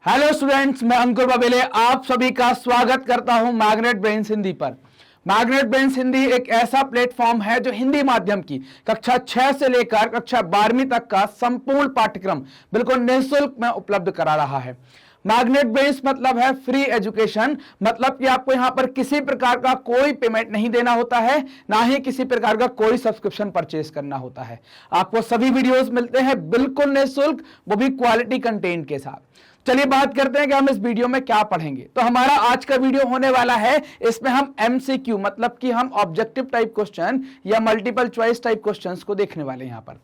Hello students, मैं अंकुर बबेले आप सभी का स्वागत करता हूं मैग्नेट ब्रेन्स हिंदी पर। मैग्नेट ब्रेन्स हिंदी एक ऐसा प्लेटफॉर्म है जो हिंदी माध्यम की कक्षा 6 से लेकर कक्षा 12वीं तक का संपूर्ण पाठ्यक्रम बिल्कुल निःशुल्क में उपलब्ध करा रहा है। मैग्नेट ब्रेन्स मतलब है फ्री एजुकेशन, मतलब कि आपको यहां पर किसी प्रकार का कोई पेमेंट नहीं देना होता है, ना ही किसी प्रकार का कोई सब्सक्रिप्शन परचेज करना होता है। आपको सभी वीडियोस मिलते हैं बिल्कुल निःशुल्क, वो भी क्वालिटी कंटेंट के साथ। चलिए बात करते हैं कि हम इस वीडियो में क्या पढ़ेंगे। तो हमारा आज का वीडियो होने वाला है, इसमें हम एमसीक्यू मतलब कि हम ऑब्जेक्टिव टाइप क्वेश्चन या मल्टीपल चॉइस टाइप क्वेश्चंस को देखने वाले हैं। यहां पर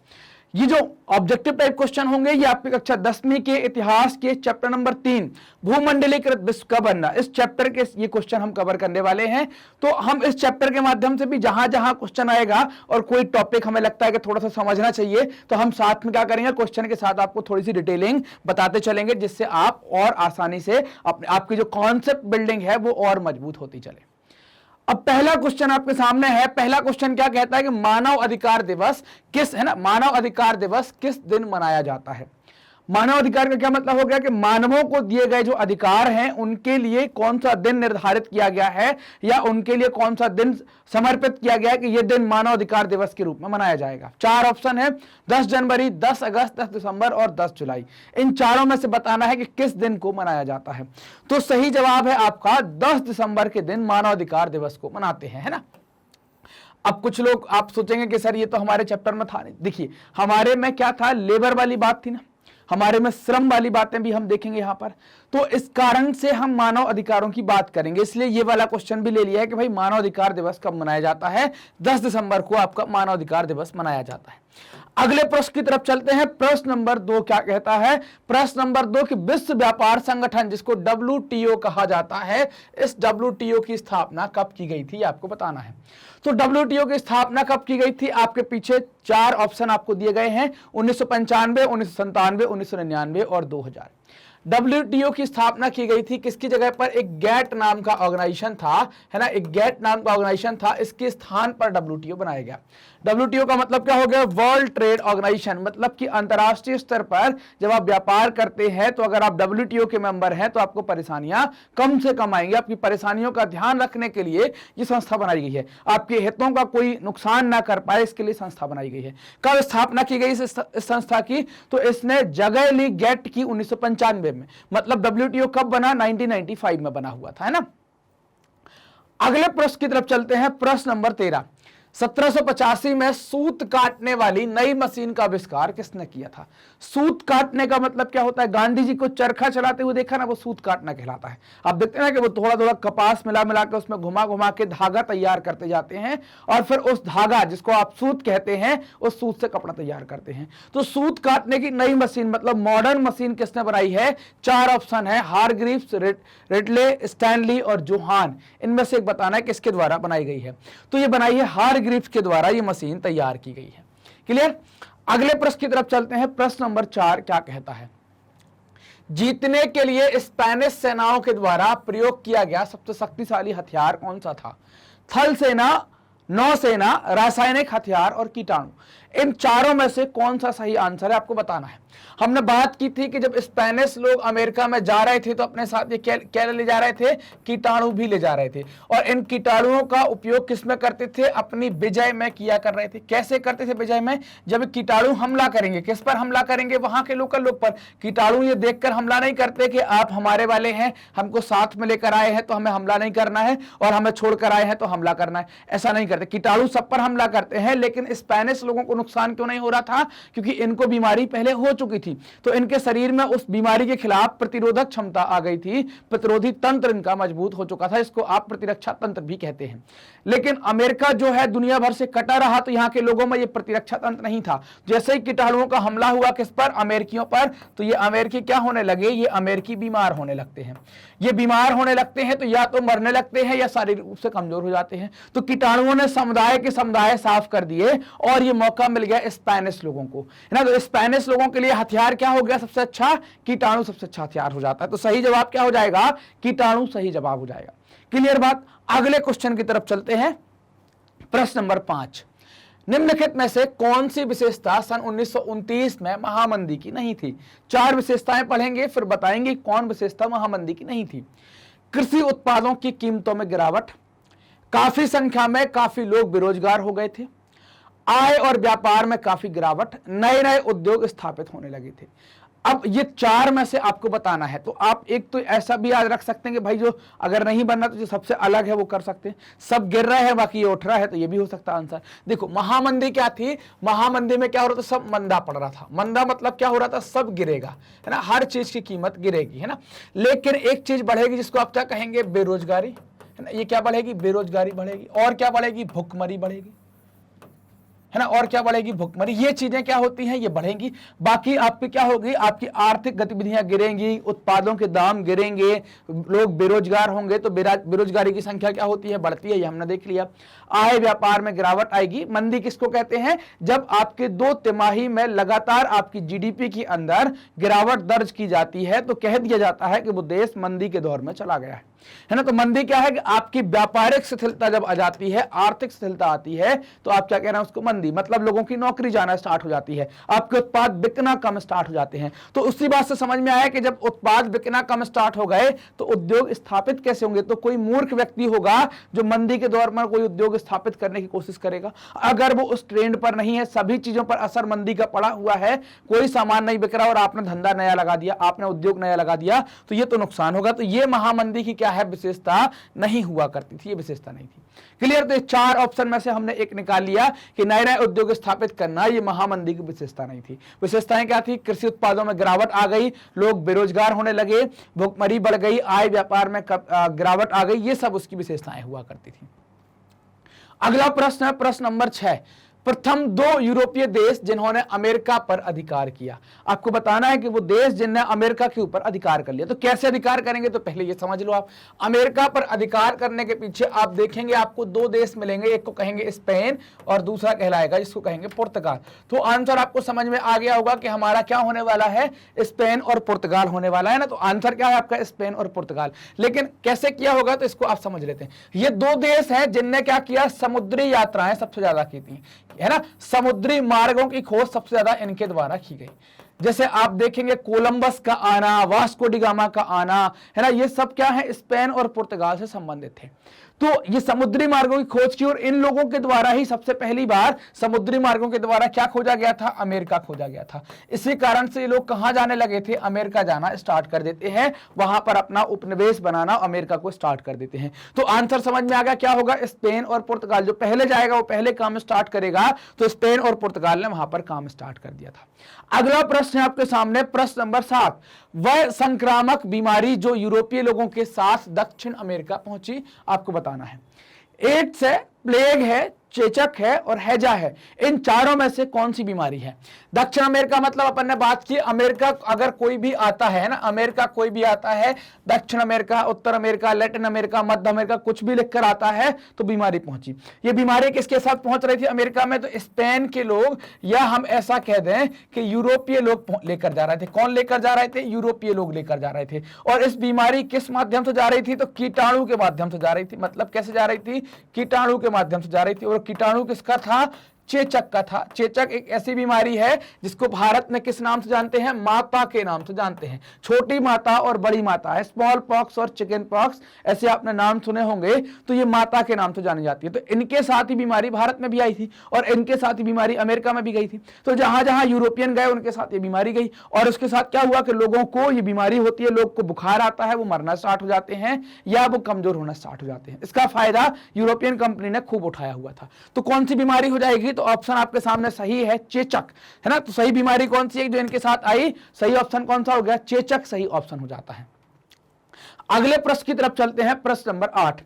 ये जो ऑब्जेक्टिव टाइप क्वेश्चन होंगे ये आपकी कक्षा 10वीं के इतिहास के चैप्टर नंबर 3 भूमंडलीकृत विश्व का बनना, इस चैप्टर के ये क्वेश्चन हम कवर करने वाले हैं। तो हम इस चैप्टर के माध्यम से भी जहां जहां क्वेश्चन आएगा और कोई टॉपिक हमें लगता है कि थोड़ा सा समझना चाहिए, तो हम साथ में क्या करेंगे, क्वेश्चन के साथ आपको थोड़ी सी डिटेलिंग बताते चलेंगे, जिससे आप और आसानी से आपकी जो कॉन्सेप्ट बिल्डिंग है वो और मजबूत होती चले। अब पहला क्वेश्चन आपके सामने है। पहला क्वेश्चन क्या कहता है कि मानव अधिकार दिवस मानव अधिकार दिवस किस दिन मनाया जाता है। मानव अधिकार का क्या मतलब हो गया कि मानवों को दिए गए जो अधिकार हैं उनके लिए कौन सा दिन निर्धारित किया गया है या उनके लिए कौन सा दिन समर्पित किया गया है कि यह दिन मानव अधिकार दिवस के रूप में मनाया जाएगा। 4 ऑप्शन है, 10 जनवरी, 10 अगस्त, 10 दिसंबर और 10 जुलाई। इन चारों में से बताना है कि किस दिन को मनाया जाता है। तो सही जवाब है आपका 10 दिसंबर के दिन मानव अधिकार दिवस को मनाते हैं, है ना। अब कुछ लोग आप सोचेंगे कि सर ये तो हमारे चैप्टर में था नहीं। देखिए हमारे में क्या था, लेबर वाली बात थी ना, हमारे में श्रम वाली बातें भी हम देखेंगे यहां पर। तो इस कारण से हम मानव अधिकारों की बात करेंगे, इसलिए ये वाला क्वेश्चन भी ले लिया है कि भाई मानव अधिकार दिवस कब मनाया जाता है। 10 दिसंबर को आपका मानव अधिकार दिवस मनाया जाता है। अगले प्रश्न की तरफ चलते हैं। प्रश्न नंबर 2 क्या कहता है, प्रश्न नंबर 2 कि विश्व व्यापार संगठन जिसको WTO कहा जाता है, इस WTO की स्थापना कब की गई थी, आपको बताना है। तो WTO की स्थापना कब की गई थी, आपके पीछे 4 ऑप्शन आपको दिए गए हैं, 1995, 1997, 1999 और 2000। WTO की स्थापना की गई थी किसकी जगह पर, एक गैट नाम का ऑर्गेनाइजेशन था, है ना, एक गैट नाम का ऑर्गेनाइजेशन था, इसके स्थान पर WTO बनाया गया। WTO का मतलब क्या हो गया, वर्ल्ड ट्रेड ऑर्गेनाइजेशन, मतलब कि अंतरराष्ट्रीय स्तर पर जब आप व्यापार करते हैं तो अगर आप WTO के मेंबर हैं तो आपको परेशानियां कम से कम आएंगी। आपकी परेशानियों का ध्यान रखने के लिए ये संस्था बनाई गई है, आपके हितों का कोई नुकसान ना कर पाए इसके लिए संस्था बनाई गई है। कब स्थापना की गई इस संस्था की, तो इसने जगह ली गैट की 1995 में, मतलब WTO कब बना, 1995 में बना हुआ था, है ना। अगले प्रश्न की तरफ चलते हैं। प्रश्न नंबर 13, 1785 में सूत काटने वाली नई मशीन का आविष्कार किसने किया था। सूत काटने का मतलब क्या होता है, गांधी जी को चरखा चलाते हुए देखा ना, वो सूत काटना कहलाता है। आप देखते हैं ना कि वो थोड़ा थोड़ा कपास मिला मिला के उसमें घुमा घुमा के धागा तैयार करते जाते हैं और फिर उस धागा जिसको आप सूत कहते हैं उस सूत से कपड़ा तैयार करते हैं। तो सूत काटने की नई मशीन मतलब मॉडर्न मशीन किसने बनाई है, 4 ऑप्शन है, हारग्रीव्स, रिडले, स्टैनली और जोहान। इनमें से एक बताना है किसके द्वारा बनाई गई है। तो ये बनाई है हारग्रीव्स के द्वारा, ये मशीन तैयार की गई है। क्लियर। अगले प्रश्न की तरफ चलते हैं। प्रश्न नंबर 4 क्या कहता है, जीतने के लिए स्पेनिश सेनाओं के द्वारा प्रयोग किया गया सबसे शक्तिशाली हथियार कौन सा था। थल सेना, नौसेना, रासायनिक हथियार और कीटाणु। इन चारों में से कौन सा सही आंसर है आपको बताना है। हमने बात की थी कि जब स्पेनिश लोग अमेरिका में जा रहे थे तो अपने साथ ये क्या ले जा रहे थे, कीटाणु भी ले जा रहे थे। और इन कीटाणुओं का उपयोग किसमें करते थे, अपनी विजय में किया कर रहे थे। कैसे करते थे विजय में, जब कीटाणु हमला करेंगे, किस पर हमला करेंगे, वहां के लोकल लोग पर। कीटाणु ये देखकर हमला नहीं करते कि आप हमारे वाले हैं, हमको साथ में लेकर आए हैं तो हमें हमला नहीं करना है और हमें छोड़कर आए हैं तो हमला करना है, ऐसा नहीं करते। कीटाणु सब पर हमला करते हैं। लेकिन स्पेनिश लोगों को नुकसान क्यों नहीं हो रहा था, क्योंकि इनको बीमारी पहले हो चुकी थी, तो इनके शरीर में उस बीमारी के खिलाफ प्रतिरोधक क्षमता आ गई थी, प्रतिरोधी तंत्र इनका मजबूत हो चुका था। इसको आप प्रतिरक्षा तंत्र भी कहते हैं। लेकिन अमेरिका जो है दुनिया भर से कटा रहा, तो यहां के लोगों में यह प्रतिरक्षा तंत्र नहीं था। जैसे ही कीटाणुओं का हमला हुआ किस पर, अमेरिकियों पर, तो ये अमेरिकी क्या होने लगे, ये अमेरिकी बीमार होने लगते हैं। ये बीमार होने लगते हैं तो या तो मरने लगते हैं या शारीरिक रूप से कमजोर हो जाते हैं। तो कीटाणुओं ने समुदाय के समुदाय साफ कर दिए और ये मौका मिल गया स्पेनिश लोगों को, है ना। तो स्पेनिश लोगों के लिए हथियार क्या हो गया सबसे अच्छा, कीटाणु सबसे अच्छा हथियार हो जाता है। तो सही जवाब क्या हो जाएगा, कीटाणु सही जवाब हो जाएगा। क्लियर बात। अगले क्वेश्चन की तरफ चलते हैं। प्रश्न नंबर 5, निम्नलिखित में से कौन सी विशेषता सन 1929 में महामंदी की नहीं थी? 4 विशेषताएं पढ़ेंगे, फिर बताएंगे कौन विशेषता महामंदी की नहीं थी। कृषि उत्पादों की कीमतों में गिरावट, काफी संख्या में काफी लोग बेरोजगार हो गए थे, आय और व्यापार में काफी गिरावट, नए नए उद्योग स्थापित होने लगे थे। अब ये 4 में से आपको बताना है, तो आप एक तो ऐसा भी याद रख सकते हैं कि भाई जो अगर नहीं बनना तो जो सबसे अलग है वो कर सकते हैं। सब गिर रहा है बाकी ये उठ रहा है, तो ये भी हो सकता है आंसर। देखो महामंदी क्या थी, महामंदी में क्या हो रहा था, सब मंदा पड़ रहा था। मंदा मतलब क्या हो रहा था, सब गिरेगा, है ना, हर चीज की कीमत गिरेगी, है ना। लेकिन एक चीज बढ़ेगी जिसको आप क्या कहेंगे, बेरोजगारी, है ना। ये क्या बढ़ेगी, बेरोजगारी बढ़ेगी। और क्या बढ़ेगी, भुखमरी बढ़ेगी, है ना। और क्या बढ़ेगी, भुखमरी। ये चीजें क्या होती हैं, ये बढ़ेंगी। बाकी आपकी क्या होगी, आपकी आर्थिक गतिविधियां गिरेंगी, उत्पादों के दाम गिरेंगे, लोग बेरोजगार होंगे, तो बेरोजगारी की संख्या क्या होती है, बढ़ती है, ये हमने देख लिया। आय व्यापार में गिरावट आएगी। मंदी किसको कहते हैं, जब आपके 2 तिमाही में लगातार आपकी जीडीपी के अंदर गिरावट दर्ज की जाती है तो कह दिया जाता है कि वो देश मंदी के दौर में चला गया है ना। तो मंदी क्या है कि आपकी व्यापारिक शिथिलता जब आ जाती है, आर्थिक शिथिलता आती है, तो आप क्या कह रहे हैं उसको, मंदी। मतलब लोगों की नौकरी जाना स्टार्ट हो जाती है, आपके उत्पाद बिकना कम स्टार्ट हो जाते हैं। तो उसी बात से समझ में आया कि जब उत्पाद बिकना कम स्टार्ट हो गए तो उद्योग स्थापित कैसे होंगे। तो कोई मूर्ख व्यक्ति होगा जो मंदी के दौर में कोई उद्योग स्थापित करने की कोशिश करेगा। अगर वो उस ट्रेंड पर नहीं है, सभी चीजों पर असर मंदी का पड़ा हुआ है, कोई सामान नहीं बिक रहा और आपने धंधा नया लगा दिया, आपने उद्योग नया लगा दिया, तो ये तो नुकसान होगा। तो ये महामंदी की क्या है, विशेषता नहीं हुआ करती थी, ये विशेषता नहीं थी। क्लियर। तो 4 ऑप्शन में से हमने एक निकाल लिया कि नए नए उद्योग स्थापित करना, ये महामंदी की विशेषता नहीं थी। विशेषताएं क्या थी, कृषि उत्पादों में गिरावट आ गई, लोग बेरोजगार होने लगे, भुखमरी बढ़ गई, आय व्यापार में गिरावट आ गई, ये सब उसकी विशेषताएं हुआ करती थी। अगला प्रश्न है प्रश्न नंबर 6। प्रथम 2 यूरोपीय देश जिन्होंने अमेरिका पर अधिकार किया। आपको बताना है कि वो देश जिनने अमेरिका के ऊपर अधिकार कर लिया। तो कैसे अधिकार करेंगे, तो पहले ये समझ लो आप। अमेरिका पर अधिकार करने के पीछे आप देखेंगे आपको 2 देश मिलेंगे, एक को कहेंगे स्पेन और दूसरा कहलाएगा जिसको कहेंगे पुर्तगाल। तो आंसर आपको समझ में आ गया होगा कि हमारा क्या होने वाला है, स्पेन और पुर्तगाल होने वाला है ना। तो आंसर क्या है आपका, स्पेन और पुर्तगाल। लेकिन कैसे किया होगा तो इसको आप समझ लेते हैं। ये 2 देश हैं जिनने क्या किया, समुद्री यात्राएं सबसे ज्यादा की थी, है ना। समुद्री मार्गों की खोज सबसे ज्यादा इनके द्वारा की गई। जैसे आप देखेंगे कोलंबस का आना, वास्को डी गामा का आना, है ना, ये सब क्या है, स्पेन और पुर्तगाल से संबंधित थे। तो ये समुद्री मार्गों की खोज की और इन लोगों के द्वारा ही सबसे पहली बार समुद्री मार्गों के द्वारा क्या खोजा गया था, अमेरिका खोजा गया था। इसी कारण से ये लोग कहां जाने लगे थे, अमेरिका जाना स्टार्ट कर देते हैं, वहां पर अपना उपनिवेश बनाना अमेरिका को स्टार्ट कर देते हैं। तो आंसर समझ में आ गया, क्या होगा, स्पेन और पुर्तगाल। जो पहले जाएगा वो पहले काम स्टार्ट करेगा, तो स्पेन और पुर्तगाल ने वहां पर काम स्टार्ट कर दिया था। अगला प्रश्न है आपके सामने प्रश्न नंबर 7। वह संक्रामक बीमारी जो यूरोपीय लोगों के साथ दक्षिण अमेरिका पहुंची, आपको बताना है। एड्स है, प्लेग है, चेचक है और हैजा है। इन चारों में से कौन सी बीमारी है। दक्षिण अमेरिका मतलब अपन ने बात की, अमेरिका अगर कोई भी आता है ना, अमेरिका कोई भी आता है, दक्षिण अमेरिका, उत्तर अमेरिका, लैटिन अमेरिका, मध्य अमेरिका, कुछ भी लिखकर आता है तो बीमारी पहुंची। ये बीमारी किसके साथ पहुंच रही थी अमेरिका में, तो स्पेन के लोग, या हम ऐसा कह दें कि यूरोपीय लोग लेकर जा रहे थे। कौन लेकर जा रहे थे, यूरोपीय लोग लेकर जा रहे थे। और इस बीमारी किस माध्यम से जा रही थी, तो कीटाणु के माध्यम से जा रही थी। मतलब कैसे जा रही थी, कीटाणु के माध्यम से जा रही थी। और कीटाणु किसका था, चेचक का था। चेचक एक ऐसी बीमारी है जिसको भारत में किस नाम से जानते हैं, माता के नाम से जानते हैं। छोटी माता और बड़ी माता है, स्मॉल पॉक्स और चिकन पॉक्स, ऐसे आपने नाम सुने होंगे। तो ये माता के नाम से जानी जाती है। तो इनके साथ ही बीमारी भारत में भी आई थी और इनके साथ ही बीमारी अमेरिका में भी गई थी। तो जहां जहां यूरोपियन गए उनके साथ ये बीमारी गई। और उसके साथ क्या हुआ कि लोगों को ये बीमारी होती है, लोग को बुखार आता है, वो मरना स्टार्ट हो जाते हैं या वो कमजोर होना स्टार्ट हो जाते हैं। इसका फायदा यूरोपियन कंपनी ने खूब उठाया हुआ था। तो कौन सी बीमारी हो जाएगी, तो ऑप्शन आपके सामने सही है, चेचक, है ना। तो सही बीमारी कौन सी है जो इनके साथ आई, सही ऑप्शन कौन सा हो गया, चेचक सही ऑप्शन हो जाता है। अगले प्रश्न की तरफ चलते हैं, प्रश्न नंबर 8।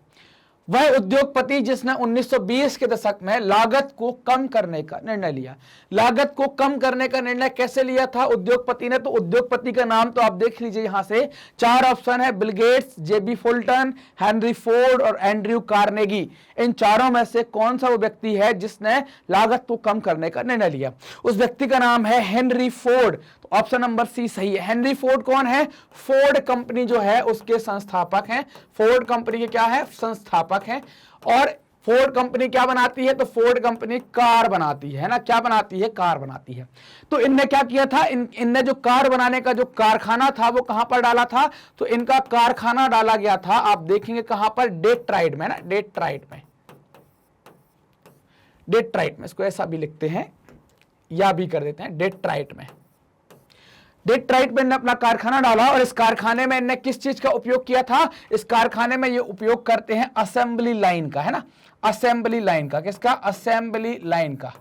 वह उद्योगपति जिसने 1920 के दशक में लागत को कम करने का निर्णय लिया। लागत को कम करने का निर्णय कैसे लिया था उद्योगपति ने, तो उद्योगपति का नाम तो आप देख लीजिए यहां से। 4 ऑप्शन है, बिल गेट्स, जेबी फुलटन, हेनरी फोर्ड और एंड्रयू कार्नेगी। इन चारों में से कौन सा वो व्यक्ति है जिसने लागत को कम करने का निर्णय लिया। उस व्यक्ति का नाम है हेनरी फोर्ड। तो ऑप्शन नंबर सी सही है। हेनरी फोर्ड कौन है, फोर्ड कंपनी जो है उसके संस्थापक हैं। फोर्ड कंपनी के क्या है, संस्थापक हैं। और फोर्ड कंपनी क्या बनाती है? तो फोर्ड कंपनी कार बनाती है ना, क्या बनाती है? कार बनाती है। तो इनने क्या किया था, इनने जो कार बनाने का जो कारखाना था वो कहां पर डाला था? तो इनका कारखाना डाला गया था, आप देखेंगे कहां पर? डेट्राइट में ना, डेट्राइट में, डेट्राइट में, इसको ऐसा भी लिखते हैं या भी कर देते हैं, डेट्राइट में। डेट्राइट में इन्हें अपना कारखाना डाला और इस कारखाने में इन्हें किस चीज का उपयोग किया था? इस कारखाने में ये उपयोग करते हैं असेंबली लाइन का, है ना, असेंबली लाइन का। किसका? असेंबली लाइन का,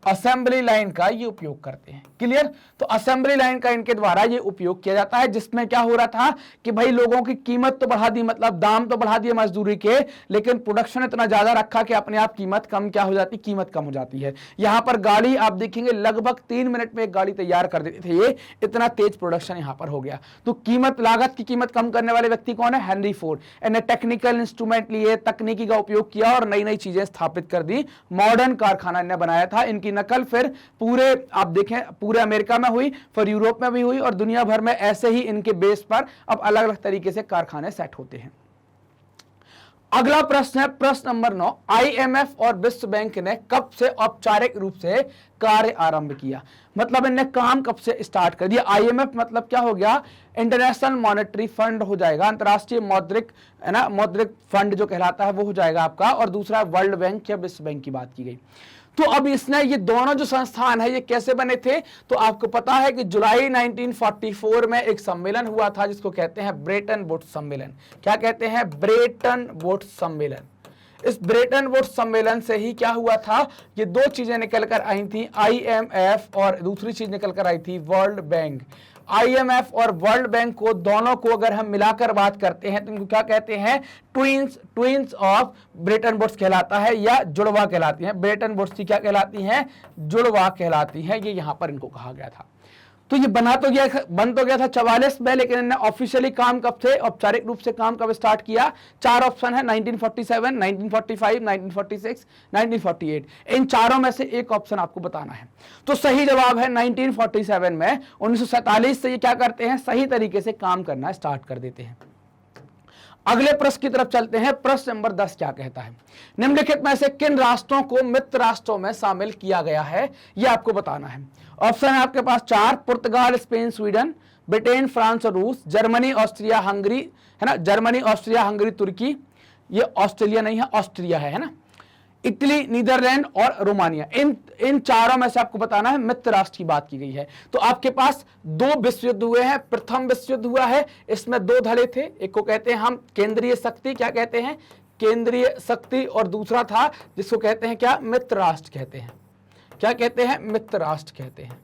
असेंबली लाइन का ये उपयोग करते हैं। क्लियर? तो असेंबली लाइन का इनके द्वारा ये उपयोग किया जाता है, जिसमें क्या हो रहा था कि भाई लोगों की कीमत तो बढ़ा दी, मतलब दाम तो बढ़ा दिए मजदूरी के, लेकिन प्रोडक्शन इतना ज्यादा रखा कि अपने आप कीमत कम क्या हो जाती? कीमत कम हो जाती है। यहां पर गाड़ी आप देखेंगे लगभग 3 मिनट में एक गाड़ी तैयार कर देते थे, ये इतना तेज प्रोडक्शन यहां पर हो गया। तो कीमत, लागत की कीमत कम करने वाले व्यक्ति कौन है? Henry Ford. इन्हें टेक्निकल इंस्ट्रूमेंट लिए, तकनीकी का उपयोग किया और नई नई चीजें स्थापित कर दी। मॉडर्न कारखाना इन्हें बनाया था। इनकी नकल फिर पूरे, आप देखें, पूरे अमेरिका में हुई, फिर यूरोप में भी हुई और दुनिया भर में ऐसे ही इनके बेस पर अब अलग अलग तरीके से कारखाने सेट होते हैं। अगला प्रश्न है प्रश्न नंबर 9, आईएमएफ और विश्व बैंक ने कब से औपचारिक रूप से कार्य आरंभ किया? मतलब इन्हें काम कब से स्टार्ट कर दिया? आईएमएफ मतलब क्या हो गया? इंटरनेशनल मॉनेटरी फंड हो जाएगा, अंतरराष्ट्रीय मौद्रिक, है ना, मौद्रिक फंड जो कहलाता है वो हो जाएगा आपका, और दूसरा वर्ल्ड बैंक या विश्व बैंक की बात की गई। तो अब इसने, ये दोनों जो संस्थान है ये कैसे बने थे? तो आपको पता है कि जुलाई 1944 में एक सम्मेलन हुआ था जिसको कहते हैं ब्रेटन वुड्स सम्मेलन। क्या कहते हैं? ब्रेटन वुड्स सम्मेलन। इस ब्रेटन वुड्स सम्मेलन से ही क्या हुआ था? ये दो चीजें निकल कर आई थी, आईएमएफ और दूसरी चीज निकल कर आई थी वर्ल्ड बैंक। आईएमएफ और वर्ल्ड बैंक को, दोनों को अगर हम मिलाकर बात करते हैं तो इनको क्या कहते हैं? ट्विंस ऑफ ब्रेटन वुड्स कहलाता है, या जुड़वा कहलाती हैं। ब्रेटन वुड्स की क्या कहलाती हैं? जुड़वा कहलाती हैं। ये यहां पर इनको कहा गया था। तो ये बन तो गया था 44 में, लेकिन इन्होंने ऑफिशियली काम कब से, औपचारिक रूप से काम कब स्टार्ट किया? 4 ऑप्शन है, 1947, 1945, 1946, 1948। इन चारों में से एक ऑप्शन आपको बताना है। तो सही जवाब है 1947 में। 1947 से ये क्या करते हैं? सही तरीके से काम करना स्टार्ट कर देते हैं। अगले प्रश्न की तरफ चलते हैं। प्रश्न नंबर 10 क्या कहता है? निम्नलिखित में से किन राष्ट्रों को मित्र राष्ट्रों में शामिल किया गया है? यह आपको बताना है। ऑप्शन है आपके पास 4, पुर्तगाल, स्पेन, स्वीडन, ब्रिटेन, फ्रांस और रूस, जर्मनी, ऑस्ट्रिया, हंगरी, है ना, जर्मनी, ऑस्ट्रिया, हंगरी, तुर्की, ये ऑस्ट्रेलिया नहीं है, ऑस्ट्रिया है ना, इटली, नीदरलैंड और रोमानिया। इन चारों में से आपको बताना है, मित्र राष्ट्र की बात की गई है। तो आपके पास 2 विश्व युद्ध हुए हैं। प्रथम विश्व युद्ध हुआ है, इसमें 2 धड़े थे, एक को कहते हैं हम केंद्रीय शक्ति, क्या कहते हैं? केंद्रीय शक्ति, और दूसरा था जिसको कहते हैं क्या? मित्र राष्ट्र कहते हैं। क्या कहते हैं? मित्र राष्ट्र कहते हैं।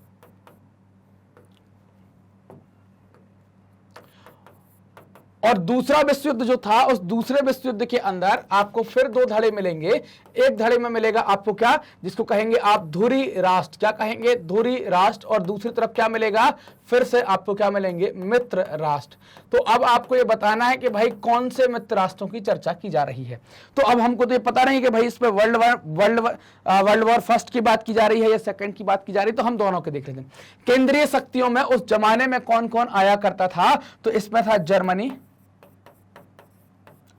और दूसरा विश्व युद्ध जो था, उस दूसरे विश्व युद्ध के अंदर आपको फिर 2 धड़े मिलेंगे। एक धड़े में मिलेगा आपको क्या, जिसको कहेंगे आप धुरी राष्ट्र, क्या कहेंगे? धुरी राष्ट्र। और दूसरी तरफ क्या मिलेगा? फिर से आपको क्या मिलेंगे? मित्र राष्ट्र। तो अब आपको ये बताना है कि भाई कौन से मित्र राष्ट्रों की चर्चा की जा रही है। तो अब हमको तो ये पता नहीं कि भाई इसमें वर्ल्ड वॉर फर्स्ट की बात की जा रही है या सेकंड की बात की जा रही है, तो हम दोनों के देख लेते हैं। केंद्रीय शक्तियों में उस जमाने में कौन कौन आया करता था? तो इसमें था जर्मनी,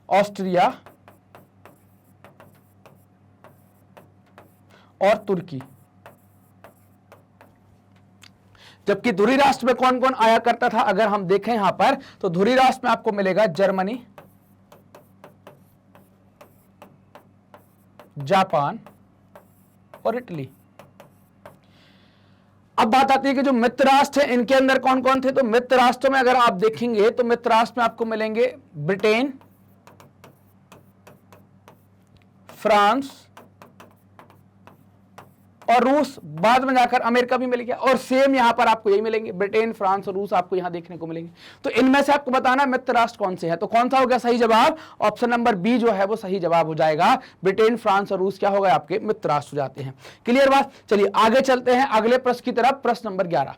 ऑस्ट्रिया और तुर्की। जबकि धुरी राष्ट्र में कौन कौन आया करता था? अगर हम देखें यहां पर, तो धुरी राष्ट्र में आपको मिलेगा जर्मनी, जापान और इटली। अब बात आती है कि जो मित्र राष्ट्र है इनके अंदर कौन कौन थे? तो मित्र राष्ट्रों में अगर आप देखेंगे तो मित्र राष्ट्र में आपको मिलेंगे ब्रिटेन, फ्रांस और रूस। बाद में जाकर अमेरिका भी मिल गया, और सेम यहां पर आपको यही मिलेंगे, ब्रिटेन, फ्रांस और रूस आपको यहां देखने को मिलेंगे। तो इनमें से आपको बताना है मित्र राष्ट्र कौन से हैं। तो कौन सा हो गया सही जवाब? ऑप्शन नंबर बी जो है वो सही जवाब हो जाएगा। ब्रिटेन, फ्रांस और रूस क्या होगा? आपके मित्र राष्ट्र हो जाते हैं। क्लियर बात? चलिए आगे चलते हैं अगले प्रश्न की तरफ। प्रश्न नंबर 11,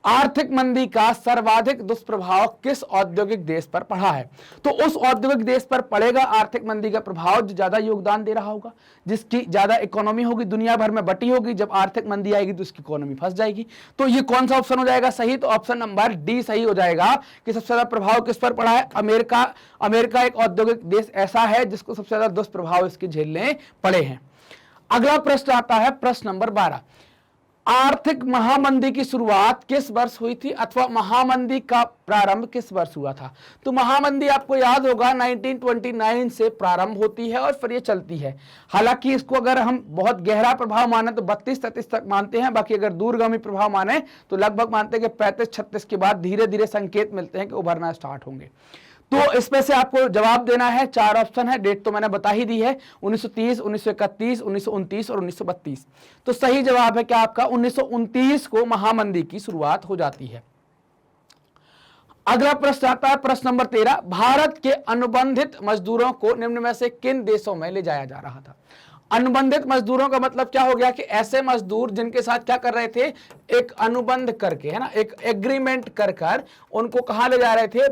आर्थिक मंदी का सर्वाधिक दुष्प्रभाव किस औद्योगिक देश पर पड़ा है? तो उस औद्योगिक देश पर पड़ेगा आर्थिक मंदी का प्रभाव जो ज्यादा योगदान दे रहा होगा, जिसकी ज्यादा इकोनॉमी होगी, दुनिया भर में बटी होगी। जब आर्थिक मंदी आएगी तो उसकी इकोनॉमी फंस जाएगी। तो ये कौन सा ऑप्शन हो जाएगा सही? तो ऑप्शन नंबर डी सही हो जाएगा कि सबसे ज्यादा प्रभाव किस पर पड़ा है? अमेरिका एक औद्योगिक देश ऐसा है जिसको सबसे ज्यादा दुष्प्रभाव इसके झेलने पड़े हैं। अगला प्रश्न आता है प्रश्न नंबर 12। आर्थिक महामंदी की शुरुआत किस वर्ष हुई थी, अथवा महामंदी का प्रारंभ किस वर्ष हुआ था? तो महामंदी आपको याद होगा 1929 से प्रारंभ होती है और फिर ये चलती है। हालांकि इसको अगर हम बहुत गहरा प्रभाव माने तो 32-33 तक मानते हैं, बाकी अगर दूरगामी प्रभाव माने तो लगभग मानते हैं कि 35-36 के बाद धीरे धीरे संकेत मिलते हैं कि उभरना स्टार्ट होंगे। तो इसमें से आपको जवाब देना है, 4 ऑप्शन है, डेट तो मैंने बता ही दी है, 1930, 1931, 1929 और 1932। तो सही जवाब है क्या आपका? 1929 को महामंदी की शुरुआत हो जाती है। अगला प्रश्न आता है प्रश्न नंबर 13। भारत के अनुबंधित मजदूरों को निम्न में से किन देशों में ले जाया जा रहा था? अनुबंधित मजदूरों का मतलब क्या हो गया कि ऐसे मजदूर जिनके साथ क्या कर रहे थे, एक अनुबंध करके, है ना, एक एग्रीमेंट कर उनको कहां ले जा रहे थे?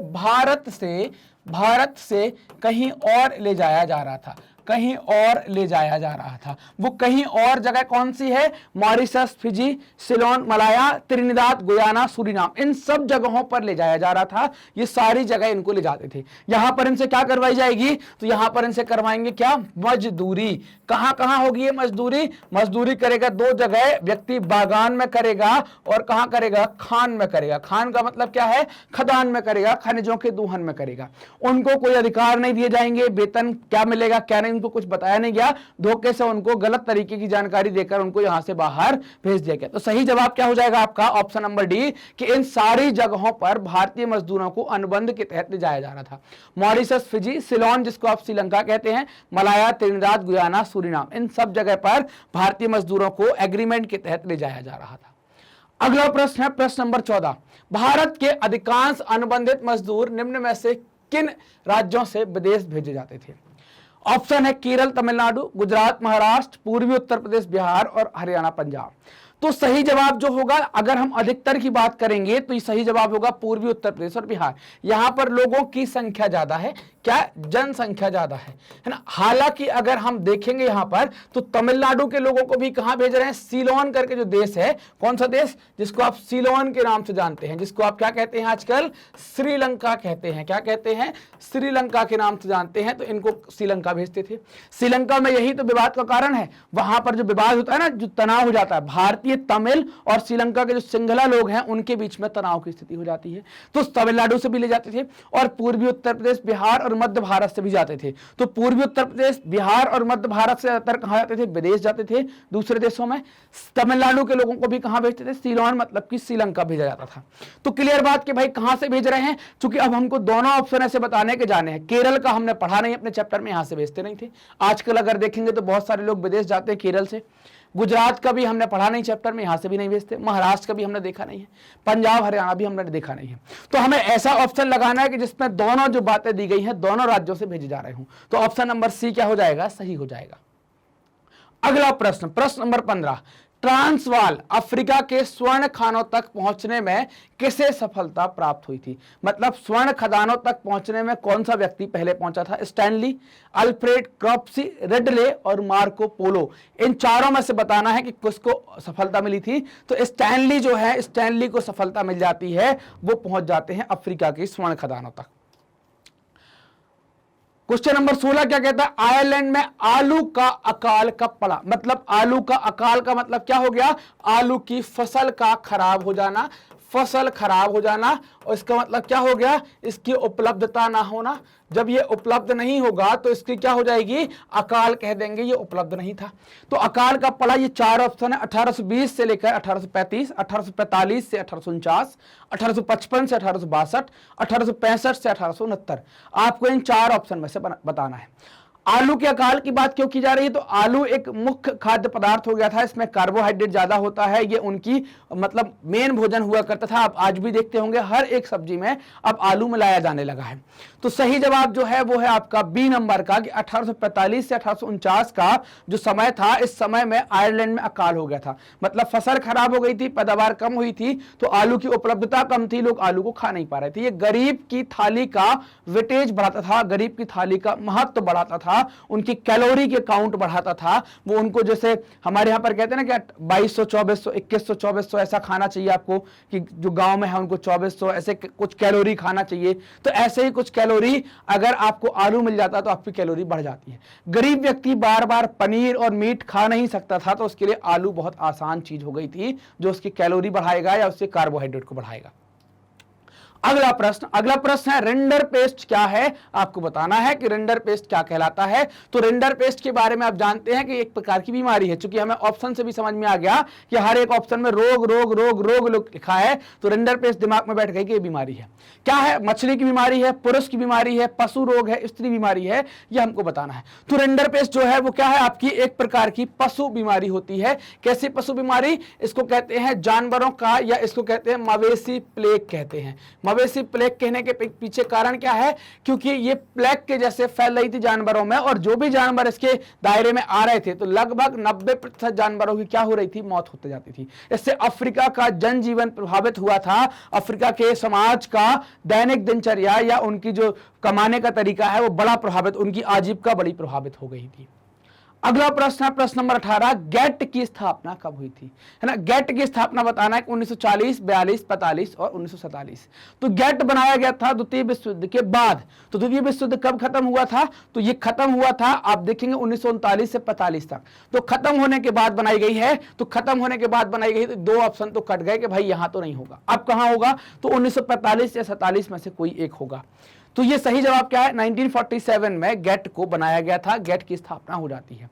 भारत से कहीं और ले जाया जा रहा था, कहीं और ले जाया जा रहा था। वो कहीं और जगह कौन सी है? Mauritius, Fiji, Ceylon, Malaya, Trinidad, Guyana, Suriname, इन सब जगहों पर ले जाया जा रहा था। ये सारी जगह इनको ले जाते थे। यहां पर इनसे क्या करवाई जाएगी? तो यहां पर इनसे करवाएंगे क्या? मजदूरी। कहां कहां होगी ये मजदूरी? मजदूरी करेगा 2 जगह, व्यक्ति बागान में करेगा और कहां करेगा? खान में करेगा। खान का मतलब क्या है? खदान में करेगा, खनिजों के दोहन में करेगा। उनको कोई अधिकार नहीं दिए जाएंगे, वेतन क्या मिलेगा क्या नहीं उनको कुछ बताया नहीं गया। धोखे से उनको गलत तरीके की जानकारी देकर उनको यहां से बाहर भेज दिया गया। तो सही जवाब क्या हो जाएगा आपका? ऑप्शन नंबर डी, कि इन सारी जगहों पर भारतीय मजदूरों को अनुबंध के तहत ले जाया जा रहा था। मॉरिशस, फिजी, सिलोन जिसको आप श्रीलंका कहते हैं, मलाया, त्रिनिदाद, गुयाना, सूरीनाम, इन सब जगह पर भारतीय मजदूरों को एग्रीमेंट के तहत ले जाया जा रहा था। अगला प्रश्न है प्रश्न नंबर 14। भारत के अधिकांश अनुबंधित मजदूर निम्न में से किन राज्यों से विदेश भेजे जाते थे? ऑप्शन है केरल, तमिलनाडु, गुजरात, महाराष्ट्र, पूर्वी उत्तर प्रदेश, बिहार और हरियाणा, पंजाब। तो सही जवाब जो होगा, अगर हम अधिकतर की बात करेंगे तो ये सही जवाब होगा पूर्वी उत्तर प्रदेश और बिहार। यहां पर लोगों की संख्या ज्यादा है, क्या? जनसंख्या ज्यादा है ना। हालांकि अगर हम देखेंगे यहां पर तो तमिलनाडु के लोगों को भी कहां भेज रहे हैं? सीलोन करके जो देश है, कौन सा देश? जिसको आप सीलोन के नाम से जानते हैं, जिसको आप क्या कहते हैं आजकल? श्रीलंका कहते हैं। क्या कहते हैं? श्रीलंका के नाम से जानते हैं। तो इनको श्रीलंका भेजते थे। श्रीलंका में यही तो विवाद का कारण है। वहां पर जो विवाद होता है ना, जो तनाव हो जाता है, भारतीय, तमिल और श्रीलंका के जो सिंगला लोग हैं उनके बीच में तनाव की स्थिति हो जाती है। तो तमिलनाडु से भी ले जाते थे और पूर्वी उत्तर प्रदेश, बिहार और मध्य भारत से भी जाते थे। तो पूर्वी उत्तर प्रदेश, बिहार और मध्य भारत से ज्यादातर कहां जाते थे? विदेश जाते थे, दूसरे देशों में। तमिलनाडु के लोगों को भी कहां भेजते थे? सीलोन, मतलब कि श्रीलंका भेजा जाता था। तो क्लियर बात कि भाई कहां से भेज रहे हैं, क्योंकि अब हमको दोनों ऑप्शन ऐसे बताने के जाने हैं। केरल का हमने पढ़ा नहीं अपने चैप्टर में, यहां से भेजते नहीं थे। आजकल अगर देखेंगे तो बहुत सारे लोग विदेश जाते हैं केरल से। गुजरात का भी हमने पढ़ा नहीं चैप्टर में, यहां से भी नहीं भेजते। महाराष्ट्र का भी हमने देखा नहीं है। पंजाब, हरियाणा भी हमने देखा नहीं है। तो हमें ऐसा ऑप्शन लगाना है कि जिसमें दोनों जो बातें दी गई हैं दोनों राज्यों से भेजे जा रहे हूं। तो ऑप्शन नंबर सी क्या हो जाएगा? सही हो जाएगा। अगला प्रश्न, प्रश्न नंबर 15। ट्रांसवाल अफ्रीका के स्वर्ण खानों तक पहुंचने में किसे सफलता प्राप्त हुई थी? मतलब स्वर्ण खदानों तक पहुंचने में कौन सा व्यक्ति पहले पहुंचा था? स्टैनली, अल्फ्रेड क्रॉप्सी, रेडले और मार्को पोलो। इन चारों में से बताना है कि किसको सफलता मिली थी। तो स्टैनली जो है, स्टैनली को सफलता मिल जाती है, वो पहुंच जाते हैं अफ्रीका की स्वर्ण खदानों तक। क्वेश्चन नंबर 16 क्या कहता है? आयरलैंड में आलू का अकाल कब पड़ा? मतलब आलू का अकाल का मतलब क्या हो गया? आलू की फसल का खराब हो जाना, फसल खराब हो जाना। और इसका मतलब क्या हो गया? इसकी उपलब्धता ना होना। जब ये उपलब्ध नहीं होगा तो इसकी क्या हो जाएगी? अकाल कह देंगे, ये उपलब्ध नहीं था। तो अकाल का पड़ा, ये 4 ऑप्शन है। 1820 से लेकर 1835, 1845 से 1849, 1855 से 1862, 1865 से 1869। आपको इन 4 ऑप्शन में से बताना है। आलू के अकाल की बात क्यों की जा रही है? तो आलू एक मुख्य खाद्य पदार्थ हो गया था, इसमें कार्बोहाइड्रेट ज्यादा होता है, ये उनकी मतलब मेन भोजन हुआ करता था। आप आज भी देखते होंगे हर एक सब्जी में अब आलू मिलाया जाने लगा है। तो सही जवाब जो है वो है आपका बी नंबर का, कि 1845 से 1849 का जो समय था, इस समय में आयरलैंड में अकाल हो गया था। मतलब फसल खराब हो गई थी, पैदावार कम हुई थी, तो आलू की उपलब्धता कम थी, लोग आलू को खा नहीं पा रहे थे। ये गरीब की थाली का वेटेज बढ़ाता था, गरीब की थाली का महत्व बढ़ाता था, उनकी कैलोरी के काउंट बढ़ाता था। वो उनको जैसे हमारे यहां पर कहते हैं ना कि 2200, 2400, 2100, 2400 ऐसा खाना चाहिए आपको, कि जो गांव में है उनको 2400 ऐसे कुछ कैलोरी खाना चाहिए। तो ऐसे ही कुछ कैलोरी अगर आपको आलू मिल जाता तो आपकी कैलोरी बढ़ जाती है। गरीब व्यक्ति बार बार पनीर और मीट खा नहीं सकता था, तो उसके लिए आलू बहुत आसान चीज हो गई थी, जो उसकी कैलोरी बढ़ाएगा या उससे कार्बोहाइड्रेट को बढ़ाएगा। अगला प्रश्न है रेंडर पेस्ट क्या है? आपको बताना है कि रेंडर पेस्ट क्या कहलाता है। तो रेंडर पेस्ट के बारे में आप जानते हैं कि एक प्रकार की बीमारी है। चूंकि हमें ऑप्शन से भी समझ में आ गया कि हर एक ऑप्शन में रोग रोग रोग रोग लिखा है, तो रेंडर पेस्ट दिमाग में बैठ गई कि ये बीमारी है। क्या है? मछली की बीमारी है, पुरुष की बीमारी है, पशु रोग है, स्त्री बीमारी है, ये हमको बताना है। तो रेंडर पेस्ट जो है वो क्या है? आपकी एक प्रकार की पशु बीमारी होती है। कैसी पशु बीमारी? इसको कहते हैं जानवरों का, या इसको कहते हैं मवेशी प्लेग कहते हैं। मवेशी प्लेग कहने के पीछे कारण क्या है? क्योंकि ये प्लेग के जैसे फैल रही थी जानवरों में, और जो भी जानवर इसके दायरे में आ रहे थे तो लगभग 90% जानवरों की क्या हो रही थी? मौत होती जाती थी। इससे अफ्रीका का जनजीवन प्रभावित हुआ था। अफ्रीका के समाज का दैनिक दिनचर्या या उनकी जो कमाने का तरीका है वो बड़ा प्रभावित, उनकी आजीविका बड़ी प्रभावित हो गई थी। अगला प्रश्न है प्रश्न नंबर 18, गेट की स्थापना कब हुई थी? है ना, गेट की स्थापना बताना है कि 1940, 42, 45 और 1947। तो गेट बनाया गया था द्वितीय विश्व युद्ध के बाद। तो द्वितीय विश्व युद्ध कब खत्म हुआ था? तो ये खत्म हुआ था, आप देखेंगे 1939 से 45 तक। तो खत्म होने के बाद बनाई गई है। तो खत्म होने के बाद बनाई गई, तो दो ऑप्शन तो कट गए कि भाई यहां तो नहीं होगा। अब कहां होगा? तो 1945 या 47 में से कोई एक होगा। तो ये सही जवाब क्या है? 1947 में गेट को बनाया गया था, गेट की स्थापना हो जाती है।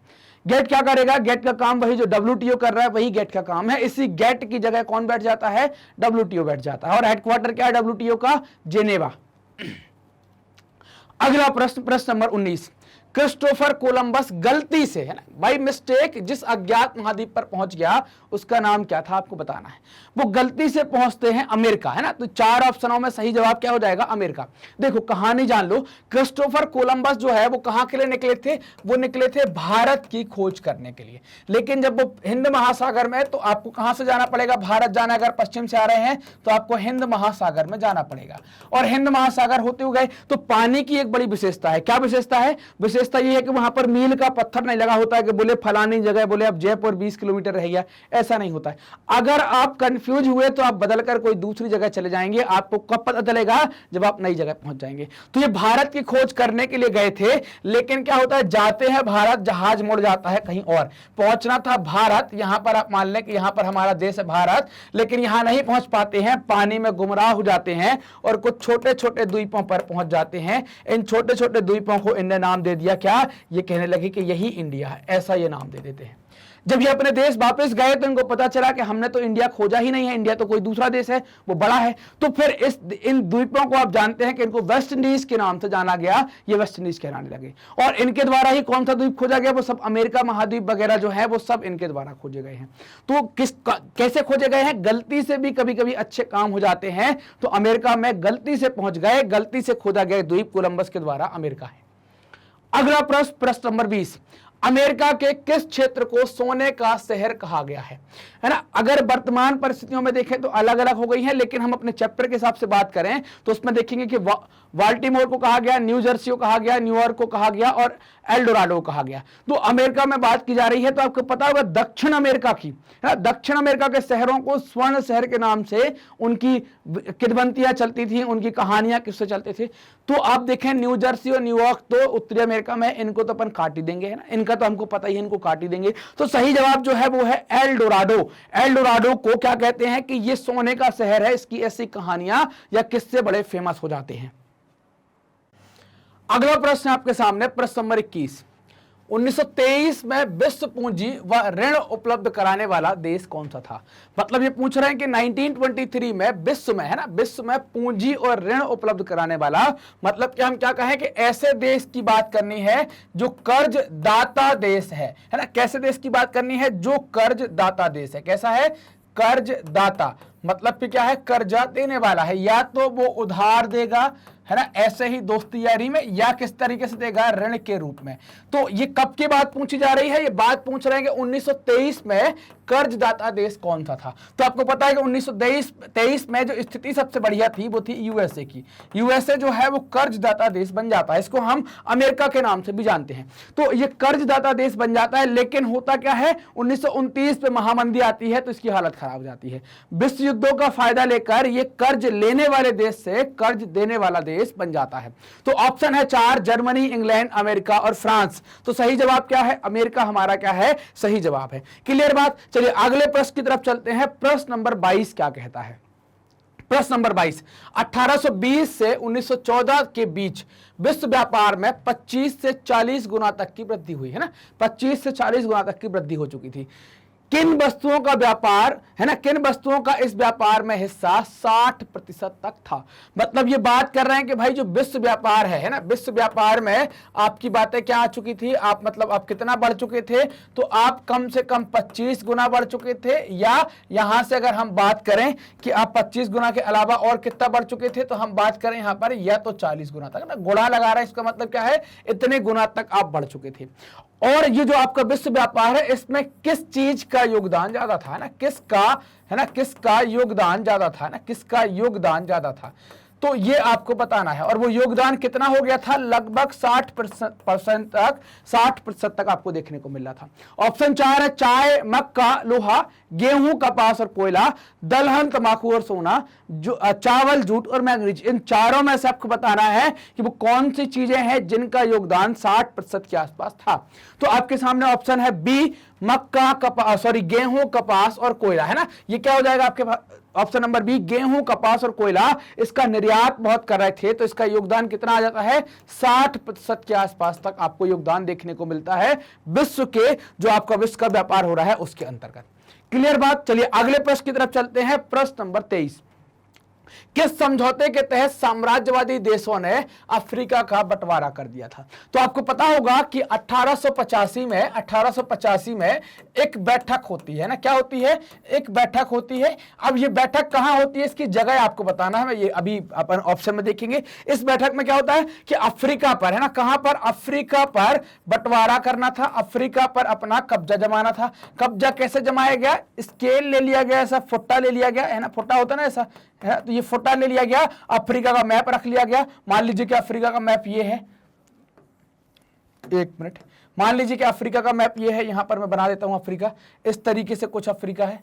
गेट क्या करेगा? गेट का काम वही जो WTO कर रहा है, वही गेट का काम है। इसी गेट की जगह कौन बैठ जाता है? WTO बैठ जाता है। और हेडक्वार्टर क्या है WTO का? जेनेवा। अगला प्रश्न नंबर 19, क्रिस्टोफर कोलंबस गलती से, है ना, बाय मिस्टेक, जिस अज्ञात महाद्वीप पर पहुंच गया उसका नाम क्या था? आपको बताना है। वो गलती से पहुंचते हैं अमेरिका, है ना। तो चार ऑप्शनों में सही जवाब क्या हो जाएगा? अमेरिका। देखो कहानी जान लो, क्रिस्टोफर कोलंबस जो है वो कहां के लिए निकले थे? वो निकले थे भारत की खोज करने के लिए। लेकिन जब वो हिंद महासागर में, तो आपको कहां से जाना पड़ेगा? भारत जाना, अगर पश्चिम से आ रहे हैं तो आपको हिंद महासागर में जाना पड़ेगा। और हिंद महासागर होते हुए गए तो पानी की एक बड़ी विशेषता है। क्या विशेषता है? विशेषता ये है कि वहां पर मील का पत्थर नहीं लगा होता है कि बोले फलानी जगह, बोले अब जयपुर 20 किलोमीटर रह गया, ऐसा नहीं होता है। अगर आप कंफ्यूज हुए तो आप बदलकर कोई दूसरी जगह चले जाएंगे। आपको कब पता चलेगा? जब आप नई जगह पहुंच जाएंगे। तो ये भारत की खोज करने के लिए गए थे, लेकिन क्या होता है, जाते हैं भारत, जहाज मुड़ जाता है कहीं और। पहुंचना था भारत, यहां पर आप मान लें कि यहां पर हमारा देश है भारत, लेकिन यहां नहीं पहुंच पाते हैं, पानी में गुमराह हो जाते हैं और कुछ छोटे छोटे द्वीपों पर पहुंच जाते हैं। इन छोटे छोटे द्वीपों को इनने नाम दे दिया क्या? ये कहने लगे कि यही इंडिया है, ऐसा ये नाम दे देते हैं। जब ये अपने देश वापस गए तो इनको पता चला कि हमने तो इंडिया खोजा ही नहीं है, इंडिया तो कोई दूसरा देश है, वो बड़ा है। तो फिर इन द्वीपों को आप जानते हैं कि इनको वेस्ट इंडीज के नाम से जाना गया, ये वेस्ट इंडीज कहलाने लगे। और इनके द्वारा ही कौन सा द्वीप खोजा गया? वो सब अमेरिका महाद्वीप वगैरह जो है वो सब इनके द्वारा खोजे गए हैं। तो कैसे खोजे गए हैं? गलती से भी कभी कभी अच्छे काम हो जाते हैं। तो अमेरिका में गलती से पहुंच गए, गलती से खोजा गया द्वीप कोलंबस के द्वारा अमेरिका है। अगला प्रश्न नंबर 20, अमेरिका के किस क्षेत्र को सोने का शहर कहा गया है ना। अगर वर्तमान परिस्थितियों में देखें तो अलग अलग हो गई है, लेकिन हम अपने चैप्टर के हिसाब से बात करें तो उसमें देखेंगे कि बाल्टीमोर को कहा गया, न्यू जर्सी को कहा गया, न्यूयॉर्क को कहा गया और एल्डोराडो को कहा गया। तो अमेरिका में बात की जा रही है तो आपको पता होगा दक्षिण अमेरिका की, है ना, दक्षिण अमेरिका के शहरों को स्वर्ण शहर के नाम से उनकी किंवदंतियां चलती थी, उनकी कहानियां किससे चलती थी। तो आप देखें न्यू जर्सी और न्यूयॉर्क तो उत्तरी अमेरिका में, इनको तो अपन काट ही देंगे, है ना, इनका तो हमको पता ही है, इनको काट ही देंगे। तो सही जवाब जो है वो है एल्डोराडो। एल्डोराडो को क्या कहते हैं कि ये सोने का शहर है, इसकी ऐसी कहानियां या किस्से बड़े फेमस हो जाते हैं। अगला प्रश्न आपके सामने प्रश्न नंबर 21, 1923 में विश्व पूंजी व ऋण उपलब्ध कराने वाला देश कौन सा था? मतलब ये पूछ रहे हैं कि 1923 में विश्व में, है ना, विश्व में पूंजी और ऋण उपलब्ध कराने वाला, मतलब कि हम क्या कहें कि ऐसे देश की बात करनी है जो कर्ज दाता देश है ना, कैसे देश की बात करनी है? जो कर्ज दाता देश है। कैसा है? कर्ज दाता, मतलब कि क्या है? कर्जा देने वाला है, या तो वो उधार देगा, है ना, ऐसे ही दोस्ती यारी में, या किस तरीके से देगा? ऋण के रूप में। तो ये कब की बात पूछी जा रही है? ये बात पूछ रहे हैं कि 1923 में कर्जदाता देश कौन सा था। तो आपको पता है कि 1923 में जो स्थिति सबसे बढ़िया थी वो थी यूएसए की। यूएसए जो है वो कर्जदाता देश बन जाता है, इसको हम अमेरिका के नाम से भी जानते हैं। तो ये कर्जदाता देश बन जाता है, लेकिन होता क्या है? 1929 में महामंदी आती है तो इसकी हालत खराब हो जाती है। विश्व युद्धों का फायदा लेकर ये कर्ज लेने वाले देश से कर्ज देने वाला देश बन जाता है। तो ऑप्शन है 4, जर्मनी, इंग्लैंड, अमेरिका और फ्रांस। तो सही जवाब क्या है? अमेरिका हमारा क्या है? सही जवाब है। क्लियर बात? चलिए अगले प्रश्न की तरफ चलते हैं। प्रश्न नंबर 22 क्या कहता है? प्रश्न नंबर 22, 1820 से 1914 के बीच विश्व व्यापार में 25 से 40 गुना तक की वृद्धि हुई, है ना, 25 से 40 गुना तक की वृद्धि हो चुकी थी। किन वस्तुओं का व्यापार, है ना, किन वस्तुओं का इस व्यापार में हिस्सा 60% तक था? मतलब ये बात कर रहे हैं कि भाई जो विश्व व्यापार है ना, विश्व व्यापार में आपकी बातें क्या आ चुकी थी? आप मतलब आप कितना बढ़ चुके थे? तो आप कम से कम 25 गुना बढ़ चुके थे, या यहां से अगर हम बात करें कि आप 25 गुना के अलावा और कितना बढ़ चुके थे, तो हम बात करें यहां पर या तो 40 गुना तक ना, गुणा लगा रहा है, इसका मतलब क्या है? इतने गुना तक आप बढ़ चुके थे। और ये जो आपका विश्व व्यापार है, इसमें किस चीज का योगदान ज्यादा था, है ना, किसका, है ना, किसका योगदान ज्यादा था ना, किसका योगदान ज्यादा था? तो ये आपको बताना है। और वो योगदान कितना हो गया था? लगभग 60% तक, 60% तक आपको देखने को मिल रहा था। ऑप्शन 4 है चाय, मक्का, लोहा, गेहूं, कपास और कोयला, दलहन, तंबाकू और सोना, चावल, जूट और मैंगनीज। इन चारों में से आपको बताना है कि वो कौन सी चीजें हैं जिनका योगदान 60% के आसपास था। तो आपके सामने ऑप्शन है बी, मक्का, गेहूं, कपास और कोयला, है ना। ये क्या हो जाएगा आपके पास? ऑप्शन नंबर बी, गेहूं, कपास और कोयला। इसका निर्यात बहुत कर रहे थे, तो इसका योगदान कितना आ जाता है? 60% के आसपास तक आपको योगदान देखने को मिलता है विश्व के, जो आपका विश्व का व्यापार हो रहा है उसके अंतर्गत। क्लियर बात? चलिए अगले प्रश्न की तरफ चलते हैं। प्रश्न नंबर 23, किस समझौते के तहत साम्राज्यवादी देशों ने अफ्रीका का बंटवारा कर दिया था? तो आपको पता होगा कि 1885 में एक बैठक होती है ना, क्या होती है? एक बैठक होती है। अब ये बैठक कहां होती है, इसकी जगह आपको बताना है, ये अभी अपन ऑप्शन में देखेंगे। इस बैठक में क्या होता है कि अफ्रीका पर, है ना, कहां पर? अफ्रीका पर बंटवारा करना था, अफ्रीका पर अपना कब्जा जमाना था। कब्जा कैसे जमाया गया? स्केल ले लिया गया, ऐसा फुट्टा ले लिया गया, है ना, फुट्टा होता ना ऐसा, है, तो ये फुट्टा ले लिया गया, अफ्रीका का मैप रख लिया गया। मान लीजिए कि अफ्रीका का मैप ये है, एक मिनट, मान लीजिए कि अफ्रीका का मैप ये है, यहां पर मैं बना देता हूं अफ्रीका, इस तरीके से कुछ अफ्रीका है।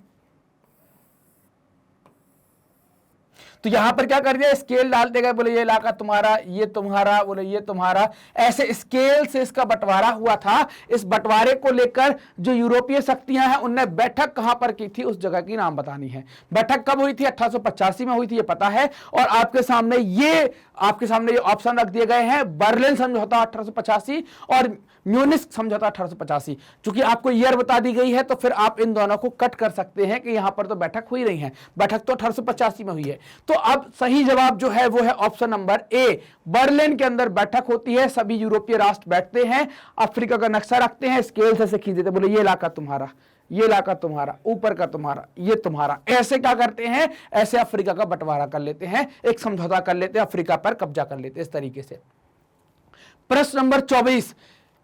तो यहां पर क्या कर दिया? स्केल डाल देगा, बोले ये इलाका तुम्हारा, ये तुम्हारा, बोले ये तुम्हारा, ऐसे स्केल से इसका बंटवारा हुआ था। इस बंटवारे को लेकर जो यूरोपीय शक्तियां हैं उनने बैठक कहां पर की थी, उस जगह की नाम बतानी है। बैठक कब हुई थी? 1885 में हुई थी, ये पता है। और आपके सामने ये ऑप्शन रख दिए गए हैं, बर्लिन समझौता 1885 और म्यूनिख समझौता 1885। चूंकि आपको ईयर बता दी गई है तो फिर आप इन दोनों को कट कर सकते हैं कि यहां पर तो बैठक हुई नहीं है, बैठक तो 1885 में हुई है। तो अब सही जवाब जो है वो है ऑप्शन नंबर ए, बर्लिन के अंदर बैठक होती है, सभी यूरोपीय राष्ट्र बैठते हैं, अफ्रीका का नक्शा रखते हैं, स्केल से खींच देते, बोले ये इलाका तुम्हारा, ये इलाका तुम्हारा, ऊपर का तुम्हारा, ये तुम्हारा। ऐसे क्या करते हैं? ऐसे अफ्रीका का बंटवारा कर लेते हैं, एक समझौता कर लेते हैं, अफ्रीका पर कब्जा कर लेते हैं, इस तरीके से। प्रश्न नंबर 24,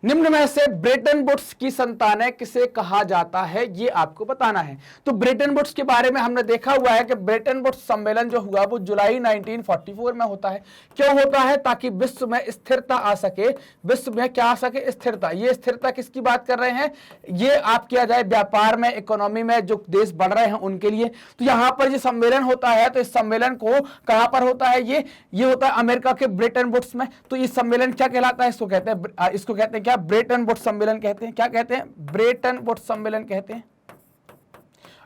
निम्न में से ब्रेटन वुड्स की संतानें किसे कहा जाता है, ये आपको बताना है। तो ब्रेटन वुड्स के बारे में हमने देखा हुआ है कि ब्रेटन वुड्स सम्मेलन जो हुआ वो जुलाई 1944 में होता है। क्यों होता है? ताकि विश्व में स्थिरता आ सके। विश्व में क्या आ सके? स्थिरता। ये स्थिरता किसकी बात कर रहे हैं? ये आप किया जाए व्यापार में, इकोनॉमी में जो देश बढ़ रहे हैं उनके लिए। तो यहां पर ये सम्मेलन होता है, तो इस सम्मेलन को कहां पर होता है? ये होता है अमेरिका के ब्रेटन वुड्स में। तो ये सम्मेलन क्या कहलाता है? इसको कहते हैं क्या? ब्रेटन वुड्स सम्मेलन कहते हैं। क्या कहते हैं? ब्रेटन वुड्स सम्मेलन कहते हैं।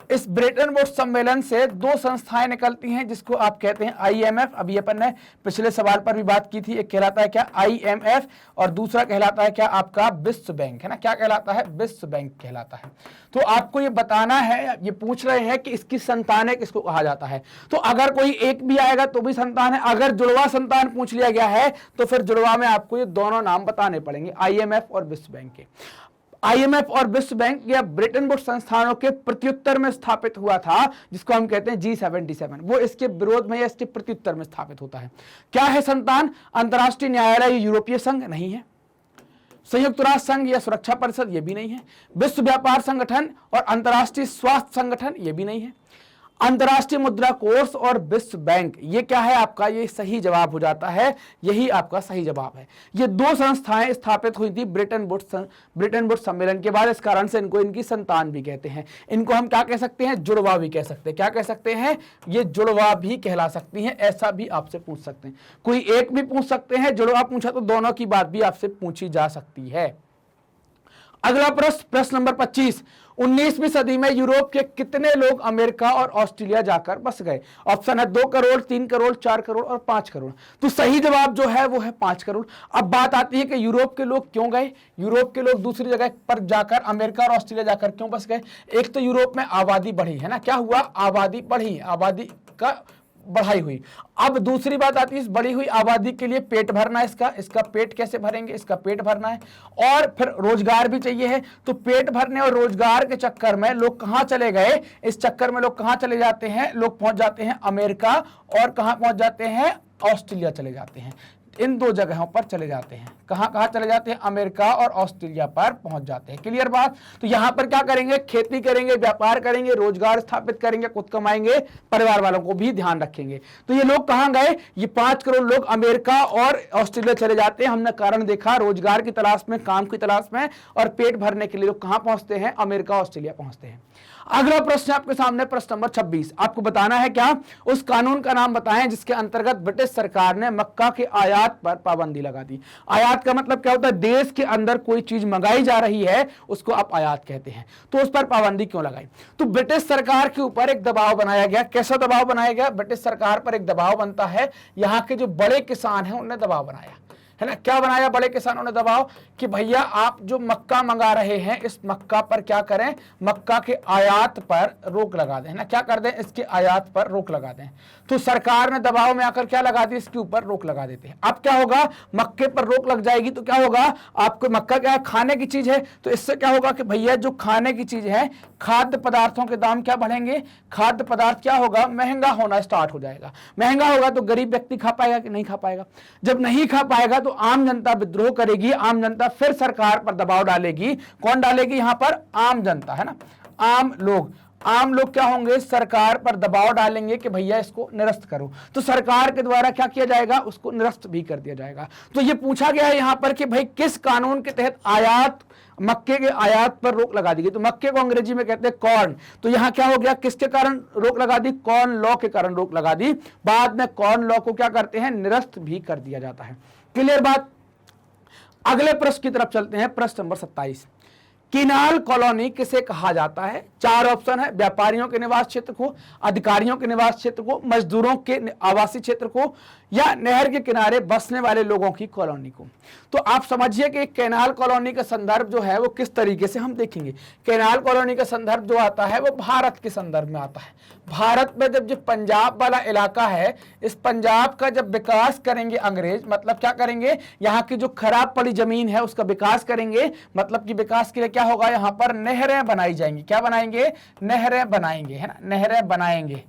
इस ब्रेटन वुड्स सम्मेलन से दो संस्थाएं निकलती हैं जिसको आप कहते हैं IMF। अभी अपन ने पिछले सवाल पर भी बात की थी, एक कहलाता है क्या IMF और दूसरा कहलाता है क्या आपका विश्व बैंक, है ना। क्या कहलाता है? विश्व बैंक कहलाता है। तो आपको ये बताना है, ये पूछ रहे हैं कि इसकी संतान है किसको कहा जाता है। तो अगर कोई एक भी आएगा तो भी संतान है, अगर जुड़वा संतान पूछ लिया गया है तो फिर जुड़वा में आपको ये दोनों नाम बताने पड़ेंगे, IMF और विश्व बैंक के। IMF और विश्व बैंक या ब्रेटन वुड्स संस्थानों के प्रत्युत्तर में स्थापित हुआ था, जिसको हम कहते हैं G77। वो इसके विरोध में या इसके प्रत्युत्तर में स्थापित होता है। क्या है संतान? अंतर्राष्ट्रीय न्यायालय, यूरोपीय संघ नहीं है, संयुक्त राष्ट्र संघ या सुरक्षा परिषद ये भी नहीं है, विश्व व्यापार संगठन और अंतर्राष्ट्रीय स्वास्थ्य संगठन ये भी नहीं है, अंतर्राष्ट्रीय मुद्रा कोष और विश्व बैंक ये क्या है आपका? ये सही जवाब हो जाता है, यही आपका सही जवाब है। ये दो संस्थाएं स्थापित हुई थी ब्रेटन वुड्स सम्मेलन के बाद, इस कारण से इनको इनकी संतान भी कहते हैं। इनको हम क्या कह सकते हैं? जुड़वा भी कह सकते हैं। क्या कह सकते हैं? ये जुड़वा भी कहला सकती हैं, ऐसा भी आपसे पूछ सकते हैं। कोई एक भी पूछ सकते हैं, जुड़वा पूछा तो दोनों की बात भी आपसे पूछी जा सकती है। अगला प्रश्न नंबर 25, 19वीं सदी में यूरोप के कितने लोग अमेरिका और ऑस्ट्रेलिया जाकर बस गए? ऑप्शन है 2 करोड़, 3 करोड़, 4 करोड़ और 5 करोड़। तो सही जवाब जो है वो है 5 करोड़। अब बात आती है कि यूरोप के लोग क्यों गए, यूरोप के लोग दूसरी जगह पर जाकर अमेरिका और ऑस्ट्रेलिया जाकर क्यों बस गए? एक तो यूरोप में आबादी बढ़ी, है ना। क्या हुआ? आबादी बढ़ी, आबादी का बढ़ाई हुई। अब दूसरी बात आती है, इस बढ़ी हुई आबादी के लिए पेट भरना, इसका पेट कैसे भरेंगे? इसका पेट भरना है और फिर रोजगार भी चाहिए है। तो पेट भरने और रोजगार के चक्कर में लोग कहां चले गए? इस चक्कर में लोग कहां चले जाते हैं? लोग पहुंच जाते हैं अमेरिका और कहां पहुंच जाते हैं? ऑस्ट्रेलिया चले जाते हैं। इन दो जगहों पर चले जाते हैं। कहां चले जाते हैं? अमेरिका और ऑस्ट्रेलिया पर पहुंच जाते हैं। क्लियर बात? तो यहां पर क्या करेंगे? खेती करेंगे, व्यापार करेंगे, रोजगार स्थापित करेंगे, खुद कमाएंगे, परिवार वालों को भी ध्यान रखेंगे। तो ये लोग कहां गए? ये 5 करोड़ लोग अमेरिका और ऑस्ट्रेलिया चले जाते हैं। हमने कारण देखा, रोजगार की तलाश में, काम की तलाश में, और पेट भरने के लिए लोग कहां पहुंचते हैं? अमेरिका, ऑस्ट्रेलिया पहुंचते हैं। अगला प्रश्न आपके सामने, प्रश्न नंबर 26। आपको बताना है क्या? उस कानून का नाम बताएं जिसके अंतर्गत ब्रिटिश सरकार ने मक्का के आयात पर पाबंदी लगा दी। आयात का मतलब क्या होता है? देश के अंदर कोई चीज मंगाई जा रही है उसको आप आयात कहते हैं। तो उस पर पाबंदी क्यों लगाई? तो ब्रिटिश सरकार के ऊपर एक दबाव बनाया गया। कैसा दबाव बनाया गया? ब्रिटिश सरकार पर एक दबाव बनता है, यहाँ के जो बड़े किसान हैं उन्होंने दबाव बनाया, है ना। क्या बनाया बड़े किसानों ने दबाव? कि भैया आप जो मक्का मंगा रहे हैं इस मक्का पर क्या करें? मक्का के आयात पर रोक लगा दें, है ना। क्या कर दें? इसके आयात पर रोक लगा दें। तो सरकार ने दबाव में आकर क्या लगा दी? इसके ऊपर रोक लगा देते हैं। अब क्या होगा? मक्के पर रोक लग जाएगी तो क्या होगा? आपको मक्का क्या है? खाने की चीज है। तो इससे क्या होगा कि भैया जो खाने की चीज है, खाद्य पदार्थों के दाम क्या बढ़ेंगे? खाद्य पदार्थ क्या होगा? महंगा होना स्टार्ट हो जाएगा। महंगा होगा तो गरीब व्यक्ति खा पाएगा कि नहीं खा पाएगा? जब नहीं खा पाएगा तो आम जनता विद्रोह करेगी, आम जनता फिर सरकार पर दबाव डालेगी। कौन डालेगी? यहां पर आम जनता, है ना। आम लोग क्या होंगे? सरकार पर दबाव डालेंगे कि भैया इसको निरस्त करो। तो सरकार के द्वारा क्या किया जाएगा? उसको निरस्त भी कर दिया जाएगा। तो ये पूछा गया है यहां पर कि भाई किस कानून के तहत मक्के के आयात पर रोक लगा दी गई? तो मक्के को अंग्रेजी में कहते हैं कॉर्न। तो यहां क्या हो गया? किसके कारण रोक लगा दी? कॉर्न लॉ के कारण रोक लगा दी। बाद में कॉर्न लॉ को क्या करते हैं? निरस्त भी कर दिया जाता है। क्लियर बात? अगले प्रश्न की तरफ चलते हैं, प्रश्न नंबर 27। किनाल कॉलोनी किसे कहा जाता है? 4 ऑप्शन है। व्यापारियों के निवास क्षेत्र को, अधिकारियों के निवास क्षेत्र को, मजदूरों के आवासीय क्षेत्र को, या नहर के किनारे बसने वाले लोगों की कॉलोनी को। तो आप समझिए कि कैनाल कॉलोनी का संदर्भ जो है वो किस तरीके से हम देखेंगे। कैनाल कॉलोनी का संदर्भ जो आता है वो भारत के संदर्भ में आता है। भारत में जब जो पंजाब वाला इलाका है, इस पंजाब का जब विकास करेंगे अंग्रेज, मतलब क्या करेंगे? यहाँ की जो खराब पड़ी जमीन है उसका विकास करेंगे। मतलब कि विकास के लिए क्या होगा? यहाँ पर नहरें बनाई जाएंगी। क्या बनाएंगे? नहरें बनाएंगे, है ना। नहरें बनाएंगे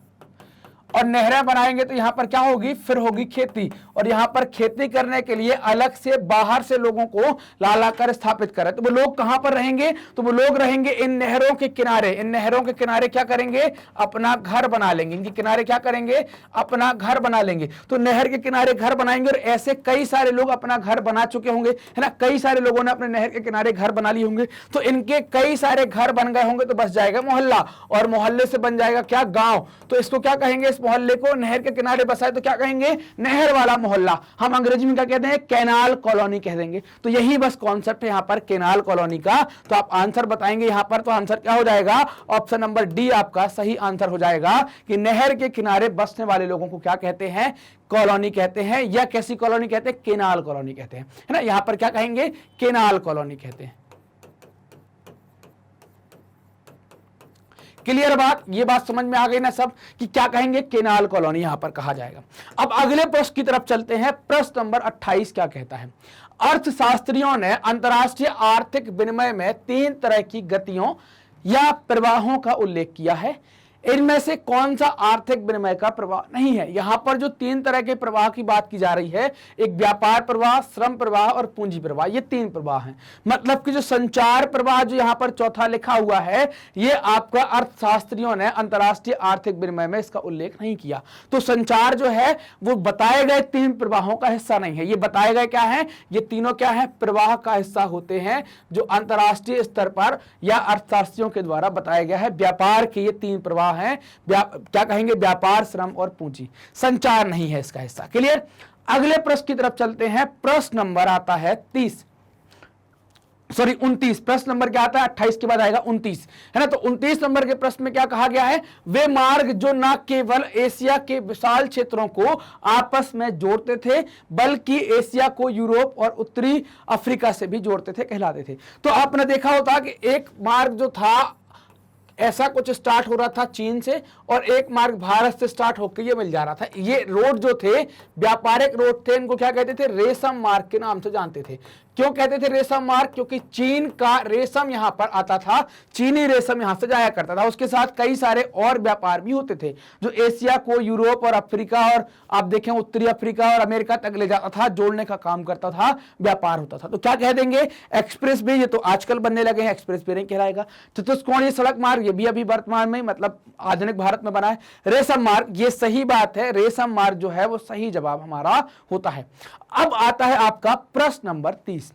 और नहरें बनाएंगे तो यहां पर क्या होगी? फिर होगी खेती। और यहां पर खेती करने के लिए अलग से बाहर से लोगों को ला कर स्थापित करें। तो वो लोग कहां पर रहेंगे? तो वो लोग रहेंगे इन नहरों के किनारे। इन नहरों के किनारे क्या करेंगे? अपना घर बना लेंगे। इनके किनारे क्या करेंगे? अपना घर बना लेंगे। तो नहर के किनारे घर बनाएंगे और ऐसे कई सारे लोग अपना घर बना चुके होंगे, है ना। कई सारे लोगों ने अपने नहर के किनारे घर बना लिए होंगे। तो इनके कई सारे घर बन गए होंगे तो बस जाएगा मोहल्ला, और मोहल्ले से बन जाएगा क्या? गांव। तो इसको क्या कहेंगे? इस उस मोहल्ले को नहर के किनारे बसा है तो क्या कहेंगे, नहर वाला मोहल्ला। हम अंग्रेजी में क्या कहते हैं, कैनाल कॉलोनी कह देंगे। तो यही बस कॉन्सेप्ट है यहाँ पर कैनाल कॉलोनी का। तो आप आंसर बताएंगे यहाँ पर, तो आंसर क्या हो जाएगा, ऑप्शन नंबर डी आपका सही आंसर हो जाएगा कि नहर के किनारे बसने वाले लोगों को क्या कहते हैं, कॉलोनी कहते हैं। या कैसी कॉलोनी कहते हैं, कैनाल कॉलोनी कहते हैं, है ना। यहां पर क्या कहेंगे, कैनाल कॉलोनी कहते हैं। क्लियर बात, ये बात समझ में आ गई ना सब कि क्या कहेंगे, कैनाल कॉलोनी यहां पर कहा जाएगा। अब अगले प्रश्न की तरफ चलते हैं। प्रश्न नंबर 28 क्या कहता है, अर्थशास्त्रियों ने अंतरराष्ट्रीय आर्थिक विनिमय में 3 तरह की गतियों या प्रवाहों का उल्लेख किया है, इनमें से कौन सा आर्थिक विनिमय का प्रवाह नहीं है। यहां पर जो 3 तरह के प्रवाह की बात की जा रही है, एक व्यापार प्रवाह, श्रम प्रवाह और पूंजी प्रवाह, ये 3 प्रवाह हैं। मतलब कि जो संचार प्रवाह जो यहां पर चौथा लिखा हुआ है, ये आपका अर्थशास्त्रियों ने अंतरराष्ट्रीय आर्थिक विनिमय में इसका उल्लेख नहीं किया। तो संचार जो है वो बताए गए 3 प्रवाहों का हिस्सा नहीं है। ये बताए गए क्या है, ये तीनों क्या है, प्रवाह का हिस्सा होते हैं जो अंतरराष्ट्रीय स्तर पर या अर्थशास्त्रियों के द्वारा बताया गया है। व्यापार के ये 3 प्रवाह है, क्या कहेंगे, व्यापार, श्रम और पूंजी। संचार नहीं है इसका हिस्सा। क्लियर। अगले प्रश्न की तरफ चलते हैं। प्रश्न नंबर आता है 29। प्रश्न नंबर क्या आता है, 28 के बाद आएगा 29, है ना। तो 29 नंबर के प्रश्न में क्या कहा गया है, वे मार्ग जो न केवल एशिया के विशाल क्षेत्रों को आपस में जोड़ते थे बल्कि एशिया को यूरोप और उत्तरी अफ्रीका से भी जोड़ते थे, कहलाते थे। तो आपने देखा होता कि एक मार्ग जो था ऐसा कुछ स्टार्ट हो रहा था चीन से, और एक मार्ग भारत से स्टार्ट होकर ये मिल जा रहा था। ये रोड जो थे व्यापारिक रोड थे, इनको क्या कहते थे, रेशम मार्ग के नाम से जानते थे। क्यों कहते थे रेशम मार्ग, क्योंकि चीन का रेशम यहां पर आता था, चीनी रेशम यहां से जाया करता था। उसके साथ कई सारे और व्यापार भी होते थे जो एशिया को यूरोप और अफ्रीका और आप देखें उत्तरी अफ्रीका और अमेरिका तक ले जाता था, जोड़ने का काम करता था, व्यापार होता था। तो क्या कह देंगे, एक्सप्रेस वे। ये तो आजकल बनने लगे हैं, एक्सप्रेस वे नहीं कहलाएगा। चतुष्कोणीय सड़क मार्ग, ये भी अभी वर्तमान में मतलब आधुनिक भारत में बना है। रेशम मार्ग, ये सही बात है, रेशम मार्ग जो है वो सही जवाब हमारा होता है। अब आता है आपका प्रश्न नंबर 30।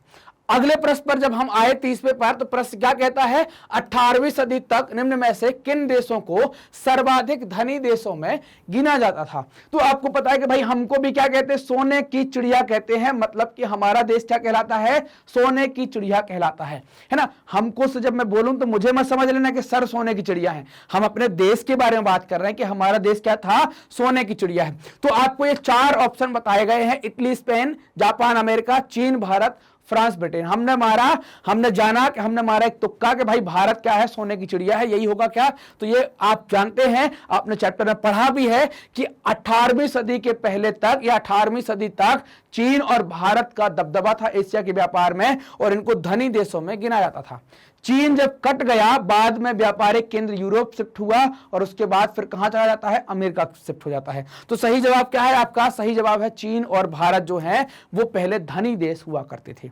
अगले प्रश्न पर जब हम आए 30वें पर, तो प्रश्न क्या कहता है, 18वीं सदी तक निम्न में से किन देशों को सर्वाधिक धनी देशों में गिना जाता था। तो आपको पता है कि भाई हमको भी क्या कहते हैं, सोने की चिड़िया कहते हैं। मतलब कि हमारा देश क्या कहलाता है, सोने की चिड़िया कहलाता है ना। हमको से जब मैं बोलूं तो मुझे मत समझ लेना कि सर सोने की चिड़िया है, हम अपने देश के बारे में बात कर रहे हैं कि हमारा देश क्या था, सोने की चिड़िया है। तो आपको ये 4 ऑप्शन बताए गए हैं, इटली, स्पेन, जापान, अमेरिका, चीन, भारत, फ्रांस, ब्रिटेन। हमने जाना कि हमने मारा एक तुक्का कि भाई भारत क्या है, सोने की चिड़िया है, यही होगा क्या। तो ये आप जानते हैं, आपने चैप्टर में पढ़ा भी है कि 18वीं सदी के पहले तक या 18वीं सदी तक चीन और भारत का दबदबा था एशिया के व्यापार में, और इनको धनी देशों में गिना जाता था। चीन जब कट गया, बाद में व्यापारिक केंद्र यूरोप शिफ्ट हुआ, और उसके बाद फिर कहां चला जाता है, अमेरिका शिफ्ट हो जाता है। तो सही जवाब क्या है आपका, सही जवाब है चीन और भारत जो है वो पहले धनी देश हुआ करते थे।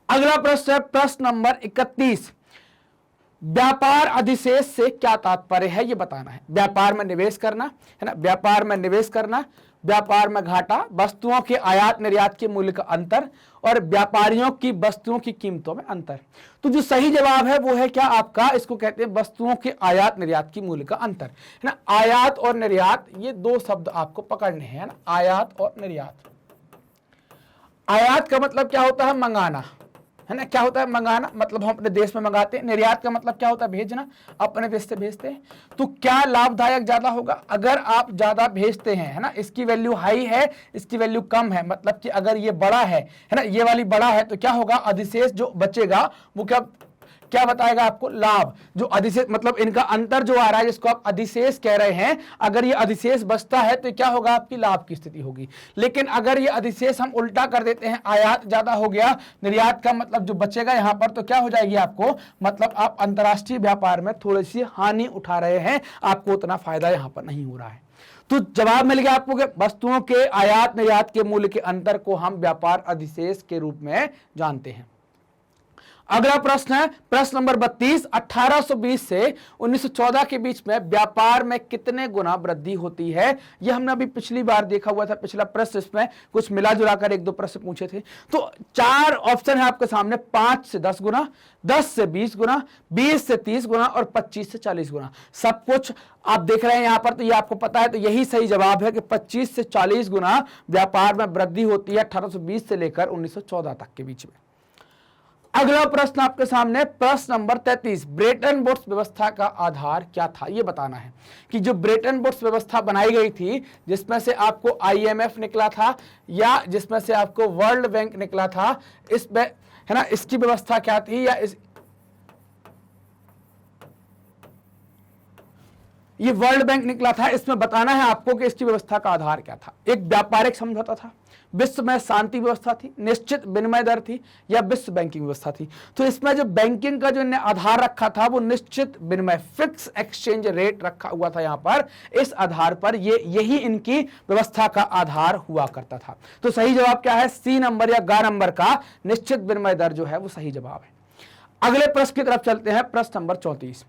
अगला प्रश्न है प्रश्न नंबर 31। व्यापार अधिशेष से क्या तात्पर्य है, ये बताना है। व्यापार में निवेश करना, है ना, व्यापार में निवेश करना, व्यापार में घाटा, वस्तुओं के आयात निर्यात के मूल्य का अंतर, और व्यापारियों की वस्तुओं की कीमतों में अंतर। तो जो सही जवाब है वो है क्या आपका, इसको कहते हैं वस्तुओं के आयात निर्यात की मूल्य का अंतर, है ना। आयात और निर्यात, ये 2 शब्द आपको पकड़ने हैं, है ना, आयात और निर्यात। आयात का मतलब क्या होता है, मंगाना, है ना। क्या होता है, मंगाना, मतलब हम अपने देश में मंगाते हैं। निर्यात का मतलब क्या होता है, भेजना, अपने देश से भेजते हैं। तो क्या लाभदायक ज्यादा होगा, अगर आप ज्यादा भेजते हैं, है ना, इसकी वैल्यू हाई है, इसकी वैल्यू कम है, मतलब कि अगर ये बड़ा है ना, ये वाली बड़ा है, तो क्या होगा, अधिशेष जो बचेगा वो क्या बताएगा आपको, लाभ। जो अधिशेष मतलब इनका अंतर जो आ रहा है, जिसको आप अधिशेष कह रहे हैं, अगर ये अधिशेष बचता है तो क्या होगा, आपकी लाभ की स्थिति होगी। लेकिन अगर ये अधिशेष हम उल्टा कर देते हैं, आयात ज्यादा हो गया, निर्यात का मतलब जो बचेगा यहां पर, तो क्या हो जाएगी आपको, मतलब आप अंतरराष्ट्रीय व्यापार में थोड़ी सी हानि उठा रहे हैं, आपको उतना फायदा यहां पर नहीं हो रहा है। तो जवाब मिल गया आपको कि वस्तुओं के आयात निर्यात के मूल्य के अंतर को हम व्यापार अधिशेष के रूप में जानते हैं। अगला प्रश्न है प्रश्न नंबर 32, 1820 से 1914 के बीच में व्यापार में कितने गुना वृद्धि होती है। यह हमने अभी पिछली बार देखा हुआ था, पिछला प्रश्न इसमें कुछ मिला जुला कर 1-2 प्रश्न पूछे थे। तो 4 ऑप्शन है आपके सामने, 5 से 10 गुना, 10 से 20 गुना, 20 से 30 गुना और 25 से 40 गुना। सब कुछ आप देख रहे हैं यहां पर, तो ये आपको पता है, तो यही सही जवाब है कि 25 से 40 गुना व्यापार में वृद्धि होती है 1820 से लेकर 1914 तक के बीच में। अगला प्रश्न आपके सामने प्रश्न नंबर 33, ब्रेटन वुड्स व्यवस्था का आधार क्या था। यह बताना है कि जो ब्रेटन वुड्स व्यवस्था बनाई गई थी, जिसमें से आपको IMF निकला था या जिसमें से आपको वर्ल्ड बैंक निकला था, इसमें है ना, इसकी व्यवस्था क्या थी, या ये वर्ल्ड बैंक निकला था। इसमें बताना है आपको कि इसकी व्यवस्था का आधार क्या था। एक व्यापारिक समझौता था, विश्व में शांति व्यवस्था थी, निश्चित विनिमय दर थी, या विश्व बैंकिंग व्यवस्था थी। तो इसमें जो बैंकिंग का जो इन्हें आधार रखा था वो निश्चित विनिमय, फिक्स एक्सचेंज रेट रखा हुआ था यहां पर। इस आधार पर यही इनकी व्यवस्था का आधार हुआ करता था। तो सही जवाब क्या है, C नंबर या ग नंबर का निश्चित विनिमय दर जो है वो सही जवाब है। अगले प्रश्न की तरफ चलते हैं, प्रश्न नंबर 34,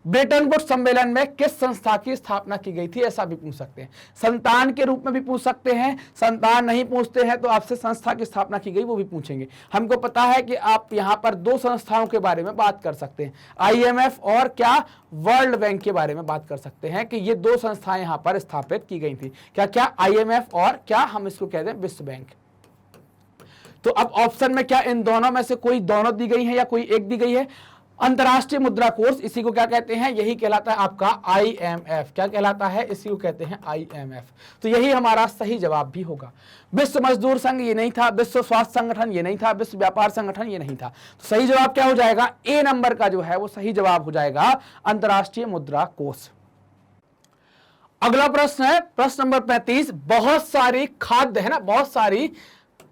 ब्रेटन वुड्स सम्मेलन में किस संस्था की स्थापना की गई थी। ऐसा भी पूछ सकते हैं, संतान के रूप में भी पूछ सकते हैं, संतान नहीं पूछते हैं तो आपसे संस्था की स्थापना की गई वो भी पूछेंगे। हमको पता है कि आप यहां पर 2 संस्थाओं के बारे में बात कर सकते हैं, IMF और क्या वर्ल्ड बैंक के बारे में बात कर सकते हैं कि ये 2 संस्थाएं यहां पर स्थापित की गई थी। क्या क्या, IMF और क्या हम इसको कहते हैं विश्व बैंक। तो अब ऑप्शन में क्या इन दोनों में से कोई दोनों दी गई है या कोई एक दी गई है। अंतरराष्ट्रीय मुद्रा कोष, इसी को क्या कहते हैं, यही कहलाता है आपका IMF। क्या कहलाता है, इसी को कहते हैं IMF। तो यही हमारा सही जवाब भी होगा। विश्व मजदूर संघ ये नहीं था, विश्व स्वास्थ्य संगठन ये नहीं था, विश्व व्यापार संगठन ये नहीं था। तो सही जवाब क्या हो जाएगा, A नंबर का जो है वो सही जवाब हो जाएगा, अंतरराष्ट्रीय मुद्रा कोष। अगला प्रश्न है प्रश्न नंबर 35, बहुत सारी खाद्य है ना, बहुत सारी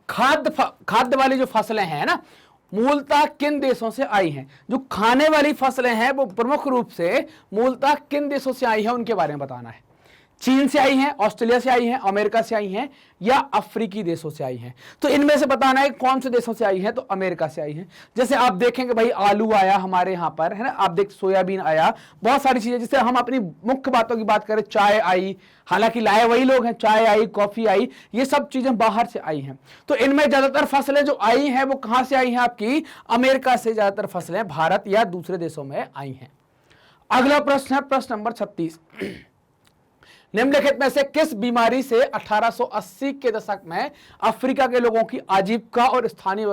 खाद्य वाली जो फसलें हैं ना, मूलतः किन देशों से आई हैं। जो खाने वाली फसलें हैं वो प्रमुख रूप से मूलतः किन देशों से आई हैं उनके बारे में बताना है। चीन से आई हैं, ऑस्ट्रेलिया से आई हैं, अमेरिका से आई हैं, या अफ्रीकी देशों से आई हैं। तो इनमें से बताना है कौन से देशों से आई हैं। तो अमेरिका से आई हैं। जैसे आप देखेंगे भाई, आलू आया हमारे यहाँ पर है ना, आप देख सोयाबीन आया, बहुत सारी चीजें। जैसे हम अपनी मुख्य बातों की बात करें, चाय आई, हालांकि लाए वही लोग हैं, चाय आई, कॉफी आई, ये सब चीजें बाहर से आई हैं। तो इनमें ज्यादातर फसलें जो आई हैं वो कहां से आई हैं, आपकी अमेरिका से ज्यादातर फसलें भारत या दूसरे देशों में आई हैं। अगला प्रश्न है प्रश्न नंबर 36, निम्नलिखित में से किस बीमारी से 1880 के दशक में अफ्रीका के लोगों की आजीविका और स्थानीय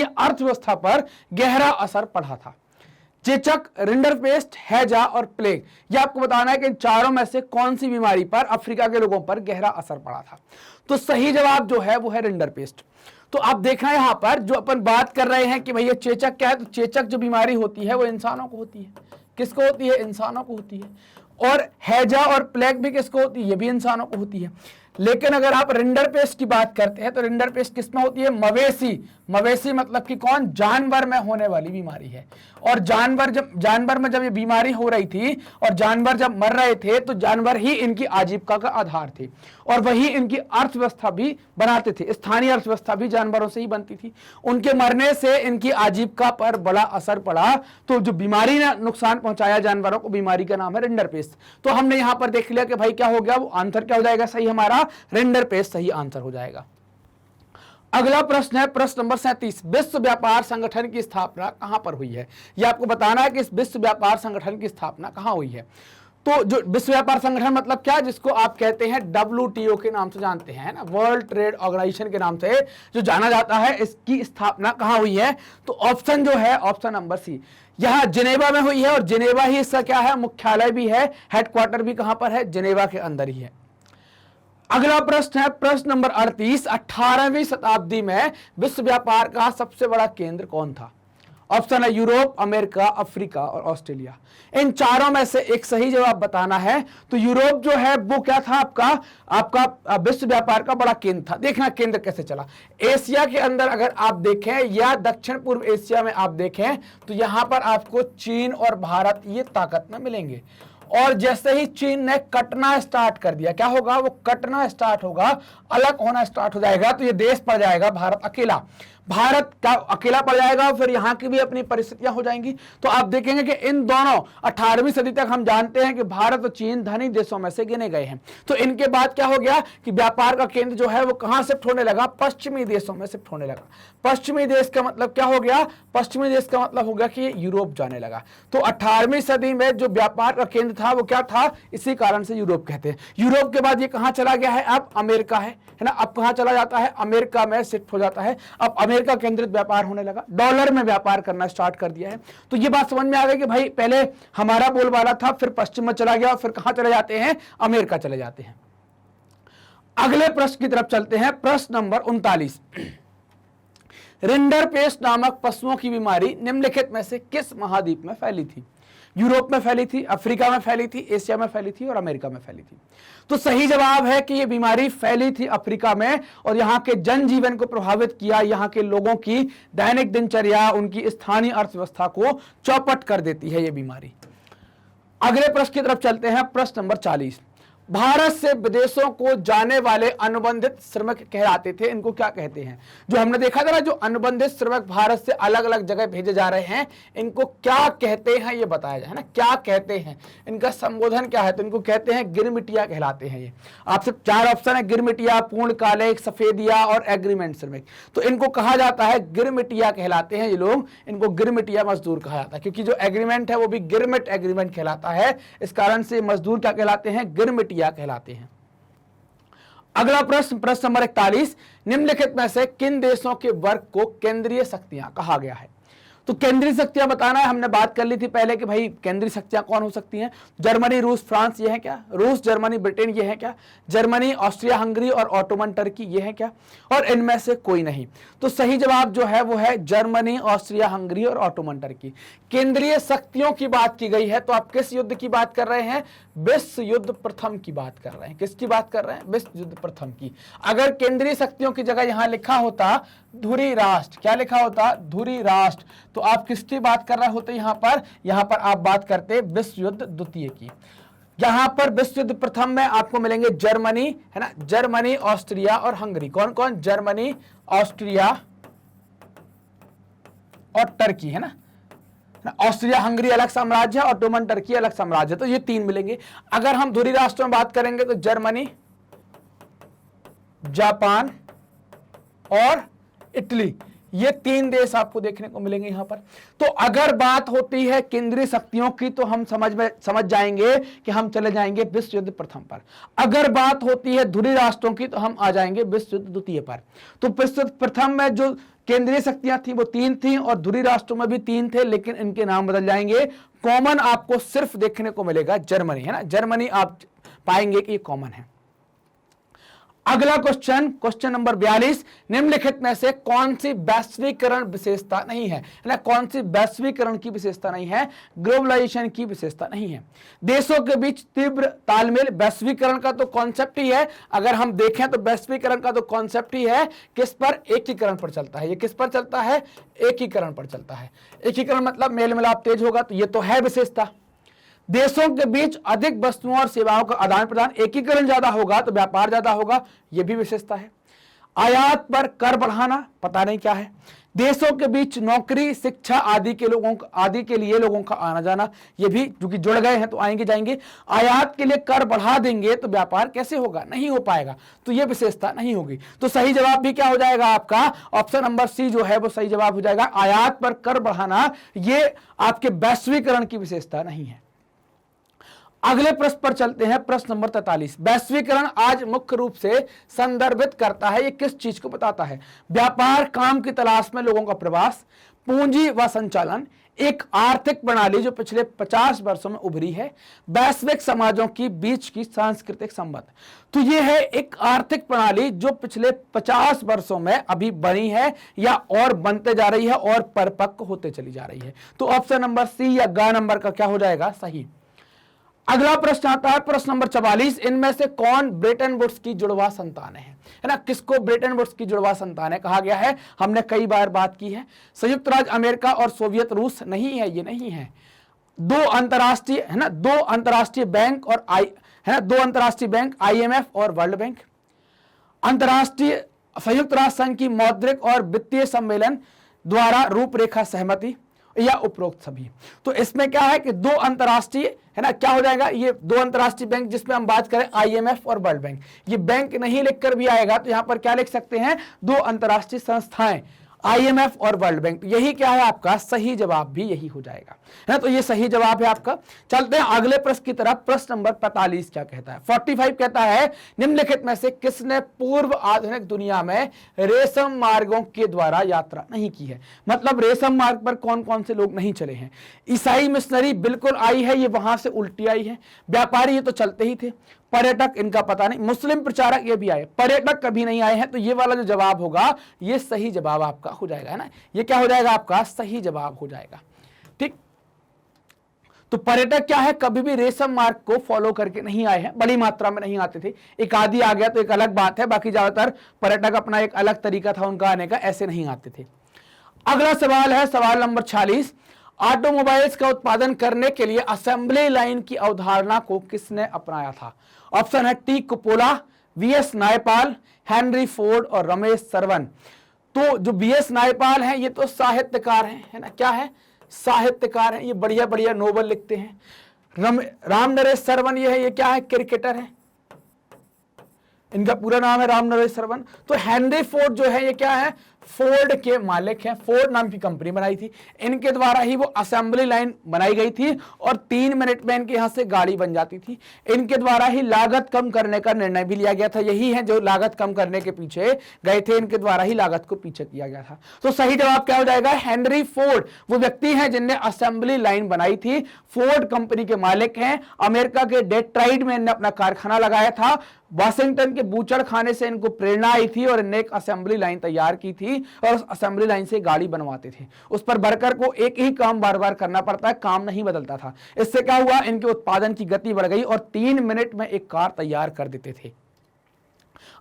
अर्थव्यवस्था पर गहरा असर पड़ा था। चेचक, रिंडरपेस्ट, हैजा और प्लेग। यह आपको बताना है कि इन चारों में से कौन सी बीमारी पर अफ्रीका के लोगों पर गहरा असर पड़ा था। तो सही जवाब जो है वो है रिंडरपेस्ट। तो आप देखना यहां पर जो अपन बात कर रहे हैं कि भैया चेचक क्या है, तो चेचक जो बीमारी होती है वो इंसानों को होती है। किसको होती है, इंसानों को होती है। और हैजा और प्लेग भी किसको होती है, ये भी इंसानों को होती है। लेकिन अगर आप रिंडरपेस्ट की बात करते हैं तो रिंडरपेस्ट किसमें होती है, मवेशी मतलब कि कौन, जानवर में होने वाली बीमारी है। और जानवर में जब ये बीमारी हो रही थी और जानवर जब मर रहे थे तो जानवर ही इनकी आजीविका का आधार थे और वही इनकी अर्थव्यवस्था भी बनाते थे। स्थानीय अर्थव्यवस्था भी जानवरों से ही बनती थी। उनके मरने से इनकी आजीविका पर बड़ा असर पड़ा। तो जो बीमारी ने नुकसान पहुंचाया जानवरों को, बीमारी का नाम है रिंडरपेस्ट। तो हमने यहां पर देख लिया कि भाई क्या हो गया, वो आंसर क्या हो जाएगा, सही हमारा रिंडरपेस्ट सही आंसर हो जाएगा। अगला प्रश्न है प्रश्न नंबर 37, विश्व व्यापार संगठन की स्थापना कहां पर हुई है। यह आपको बताना है कि इस विश्व व्यापार संगठन की स्थापना कहां हुई है। तो जो विश्व व्यापार संगठन मतलब क्या, जिसको आप कहते हैं WTO के नाम से जानते हैं ना, वर्ल्ड ट्रेड ऑर्गेनाइजेशन के नाम से जो जाना जाता है, इसकी स्थापना कहां हुई है। तो ऑप्शन जो है ऑप्शन नंबर C, यहां जिनेवा में हुई है। और जिनेवा ही इसका क्या है, मुख्यालय भी है, हेडक्वार्टर भी कहां पर है, जिनेवा के अंदर ही है। अगला प्रश्न है प्रश्न नंबर 38, 18वीं शताब्दी में विश्व व्यापार का सबसे बड़ा केंद्र कौन था। ऑप्शन है यूरोप, अमेरिका, अफ्रीका और ऑस्ट्रेलिया। इन चारों में से एक सही जवाब बताना है। तो यूरोप जो है वो क्या था, आपका विश्व व्यापार का बड़ा केंद्र था। देखना केंद्र कैसे चला। एशिया के अंदर अगर आप देखें या दक्षिण पूर्व एशिया में आप देखें तो यहां पर आपको चीन और भारत ये ताकत में मिलेंगे। और जैसे ही चीन ने कटना स्टार्ट कर दिया, क्या होगा, वो कटना स्टार्ट होगा, अलग होना स्टार्ट हो जाएगा, तो ये देश पड़ जाएगा भारत अकेला। भारत का अकेला पड़ जाएगा, फिर यहां की भी अपनी परिस्थितियां हो जाएंगी। तो आप देखेंगे कि इन दोनों 18वीं सदी तक हम जानते हैं कि भारत और चीन धनी देशों में से गिने गए हैं। तो इनके बाद क्या हो गया कि व्यापार का केंद्र जो है वो कहां शिफ्ट होने लगा, पश्चिमी देशों में शिफ्ट होने लगा। पश्चिमी देश का मतलब क्या हो गया, पश्चिमी देश का मतलब हो गया कि यूरोप जाने लगा। तो 18वीं सदी में जो व्यापार का केंद्र था वो क्या था, इसी कारण से यूरोप कहते हैं। यूरोप के बाद ये कहां चला गया है, अब अमेरिका है ना। अब कहां चला जाता है, अमेरिका में शिफ्ट हो जाता है। अब अमेरिका केंद्रित व्यापार होने लगा, डॉलर में व्यापार करना स्टार्ट कर दिया है। तो ये बात समझ में आ गई कि भाई पहले हमारा बोलबाला था, फिर पश्चिम में चला गया, फिर कहां चले जाते हैं, अमेरिका चले जाते हैं। अगले प्रश्न की तरफ चलते हैं, प्रश्न नंबर 39। रिंडरपेस्ट नामक पशुओं की बीमारी निम्नलिखित में से किस महाद्वीप में फैली थी? यूरोप में फैली थी, अफ्रीका में फैली थी, एशिया में फैली थी और अमेरिका में फैली थी। तो सही जवाब है कि यह बीमारी फैली थी अफ्रीका में, और यहां के जनजीवन को प्रभावित किया, यहां के लोगों की दैनिक दिनचर्या, उनकी स्थानीय अर्थव्यवस्था को चौपट कर देती है यह बीमारी। अगले प्रश्न की तरफ चलते हैं, प्रश्न नंबर 40। भारत से विदेशों को जाने वाले अनुबंधित श्रमिक कहलाते थे, इनको क्या कहते हैं? जो हमने देखा था ना, जो अनुबंधित श्रमिक भारत से अलग अलग जगह भेजे जा रहे हैं, इनको क्या कहते हैं ये बताया जाए ना, क्या कहते हैं, इनका संबोधन क्या है? तो इनको कहते हैं गिरमिटिया कहलाते हैं। ये आपसे 4 ऑप्शन है, गिरमिटिया, पूर्णकालिक, सफेदिया और एग्रीमेंट श्रमिक। तो इनको कहा जाता है गिरमिटिया कहलाते हैं ये लोग, इनको गिरमिटिया मजदूर कहा जाता है, क्योंकि जो एग्रीमेंट है वो भी गिरमिट एग्रीमेंट कहलाता है। इस कारण से मजदूर क्या कहलाते हैं, गिरमिटिया कहलाते हैं। अगला प्रश्न, प्रश्न नंबर 41। निम्नलिखित में से किन देशों के वर्ग को केंद्रीय शक्तियां कहा गया है? तो केंद्रीय शक्तियां बताना है, हमने बात कर ली थी पहले कि भाई केंद्रीय शक्तियां कौन हो सकती हैं। जर्मनी, रूस, फ्रांस ये है क्या? रूस, जर्मनी, ब्रिटेन ये है क्या? जर्मनी, ऑस्ट्रिया, हंगरी और ऑटोमन टर्की ये है क्या? और इनमें से कोई नहीं। तो सही जवाब जो है वो है जर्मनी, ऑस्ट्रिया, हंगरी और ऑटोमन टर्की। केंद्रीय शक्तियों की बात की गई है, तो आप किस युद्ध की बात कर रहे हैं? विश्व युद्ध प्रथम की बात कर रहे हैं। किसकी बात कर रहे हैं? विश्व युद्ध प्रथम की। अगर केंद्रीय शक्तियों की जगह यहां लिखा होता धुरी राष्ट्र, क्या लिखा होता? धुरी राष्ट्र, तो आप किसकी बात कर रहे होते? यहां पर आप बात करते विश्व युद्ध द्वितीय की। यहां पर विश्व युद्ध प्रथम में आपको मिलेंगे जर्मनी, है ना, जर्मनी, ऑस्ट्रिया और हंगरी। कौन कौन? जर्मनी, ऑस्ट्रिया और टर्की, है ना। ऑस्ट्रिया हंगरी अलग साम्राज्य है, ऑटोमन टर्की अलग साम्राज्य, तो ये 3 मिलेंगे। अगर हम धुरी राष्ट्रों में बात करेंगे तो जर्मनी, जापान और इटली, ये 3 देश आपको देखने को मिलेंगे यहां पर। तो अगर बात होती है केंद्रीय शक्तियों की तो हम समझ जाएंगे कि हम चले जाएंगे विश्व युद्ध प्रथम पर। अगर बात होती है धुरी राष्ट्रों की तो हम आ जाएंगे विश्व युद्ध द्वितीय पर। तो विश्व युद्ध प्रथम में जो केंद्रीय शक्तियां थी वो 3 थी और धुरी राष्ट्रों में भी 3 थे, लेकिन इनके नाम बदल जाएंगे। कॉमन आपको सिर्फ देखने को मिलेगा जर्मनी, है ना, जर्मनी आप पाएंगे कि ये कॉमन है। अगला क्वेश्चन, क्वेश्चन नंबर 42। निम्नलिखित में से कौन सी वैश्वीकरण विशेषता नहीं है ना, कौन सी वैश्वीकरण की विशेषता नहीं है, ग्लोबलाइजेशन की विशेषता नहीं है? देशों के बीच तीव्र तालमेल, वैश्वीकरण का तो कॉन्सेप्ट ही है। अगर हम देखें तो वैश्वीकरण का तो कॉन्सेप्ट ही है किस पर? एकीकरण पर चलता है। ये किस पर चलता है? एकीकरण पर चलता है। एकीकरण मतलब मेल मिलाप तेज होगा, तो ये तो है विशेषता। देशों के बीच अधिक वस्तुओं और सेवाओं का आदान प्रदान, एकीकरण ज्यादा होगा तो व्यापार ज्यादा होगा, यह भी विशेषता है। आयात पर कर बढ़ाना, पता नहीं क्या है। देशों के बीच नौकरी, शिक्षा आदि के लिए लोगों का आना जाना, ये भी क्योंकि जुड़ गए हैं तो आएंगे जाएंगे। आयात के लिए कर बढ़ा देंगे तो व्यापार कैसे होगा? नहीं हो पाएगा, तो ये विशेषता नहीं होगी। तो सही जवाब भी क्या हो जाएगा आपका? ऑप्शन नंबर सी जो है वो सही जवाब हो जाएगा। आयात पर कर बढ़ाना ये आपके वैश्वीकरण की विशेषता नहीं है। अगले प्रश्न पर चलते हैं, प्रश्न नंबर 43। वैश्वीकरण आज मुख्य रूप से संदर्भित करता है, ये किस चीज को बताता है? व्यापार, काम की तलाश में लोगों का प्रवास, पूंजी व संचालन, एक आर्थिक प्रणाली जो पिछले 50 वर्षों में उभरी है, वैश्विक समाजों की बीच की सांस्कृतिक संबंध। तो ये है एक आर्थिक प्रणाली जो पिछले 50 वर्षों में अभी बनी है या और बनते जा रही है और परिपक्व होते चली जा रही है। तो ऑप्शन नंबर सी या ग नंबर का क्या हो जाएगा? सही। अगला प्रश्न आता है, प्रश्न नंबर 44। इनमें से कौन ब्रेटन वुड्स की जुड़वा संतान है ना? किसको ब्रेटन वुड्स की जुड़वा संतान है कहा गया है? हमने कई बार बात की है। संयुक्त राज्य अमेरिका और सोवियत रूस नहीं है, ये नहीं है। 2 अंतरराष्ट्रीय, है ना, 2 अंतरराष्ट्रीय बैंक और दो अंतरराष्ट्रीय बैंक, IMF और वर्ल्ड बैंक। अंतरराष्ट्रीय संयुक्त राष्ट्र संघ की मौद्रिक और वित्तीय सम्मेलन द्वारा रूपरेखा सहमति या उपरोक्त सभी। तो इसमें क्या है कि दो अंतरराष्ट्रीय, है ना, क्या हो जाएगा, ये दो अंतरराष्ट्रीय बैंक जिसमें हम बात करें आईएमएफ और वर्ल्ड बैंक, ये बैंक नहीं लिखकर भी आएगा तो यहां पर क्या लिख सकते हैं, दो अंतरराष्ट्रीय संस्थाएं आईएमएफ और वर्ल्ड बैंक। यही क्या है आपका सही जवाब भी यही हो जाएगा, है ना। तो ये सही जवाब है आपका। चलते हैं अगले प्रश्न की तरफ। प्रश्न नंबर 45 क्या कहता है, 45 कहता है निम्नलिखित में से किसने पूर्व आधुनिक दुनिया में रेशम मार्गों के द्वारा यात्रा नहीं की है। मतलब रेशम मार्ग पर कौन कौन से लोग नहीं चले हैं। ईसाई मिशनरी बिल्कुल आई है, ये वहां से उल्टी आई है। व्यापारी ये तो चलते ही थे। पर्यटक इनका पता नहीं। मुस्लिम प्रचारक ये भी आए, पर्यटक कभी नहीं आए हैं। तो ये वाला जो जवाब होगा ये सही जवाब आपका हो जाएगा, है ना। ये क्या हो जाएगा आपका सही जवाब हो जाएगा, ठीक। तो पर्यटक क्या है, कभी भी रेशम मार्ग को फॉलो करके नहीं आए हैं, बड़ी मात्रा में नहीं आते थे। एक आदि आ गया तो एक अलग बात है, बाकी ज्यादातर पर्यटक अपना एक अलग तरीका था उनका आने का, ऐसे नहीं आते थे। अगला सवाल है सवाल नंबर 46। ऑटोमोबाइल्स का उत्पादन करने के लिए असेंबली लाइन की अवधारणा को किसने अपनाया था। ऑप्शन है टी कुपोला, वीएस नायपाल, हेनरी फोर्ड और रमेश सरवन। तो जो वीएस नायपाल हैं ये तो साहित्यकार हैं, है ना, क्या है, साहित्यकार हैं, ये बढ़िया बढ़िया नोवेल लिखते हैं। राम नरेश सरवन ये है, ये क्या है, क्रिकेटर है, इनका पूरा नाम है राम नरेश सरवन। तो हेनरी फोर्ड जो है ये क्या है, फोर्ड के मालिक हैं, फोर्ड नाम की कंपनी बनाई थी, इनके द्वारा ही वो असेंबली लाइन बनाई गई थी और 3 मिनट में इनके यहां से गाड़ी बन जाती थी। इनके द्वारा ही लागत कम करने का निर्णय भी लिया गया था। यही है जो लागत कम करने के पीछे गए थे, इनके द्वारा ही लागत को पीछे किया गया था। तो सही जवाब क्या हो जाएगा, हेनरी फोर्ड वो व्यक्ति हैं जिनने असेंबली लाइन बनाई थी। फोर्ड कंपनी के मालिक हैं। अमेरिका के डेट्रॉइट में इन्होंने अपना कारखाना लगाया था। वाशिंगटन के बूचड़ खाने से इनको प्रेरणा आई थी और इन्हें एक असेंबली लाइन तैयार की थी और उस असेंबली लाइन से गाड़ी बनवाते थे। उस पर वर्कर को एक ही काम बार बार करना पड़ता है, काम नहीं बदलता था। इससे क्या हुआ, इनके उत्पादन की गति बढ़ गई और 3 मिनट में एक कार तैयार कर देते थे।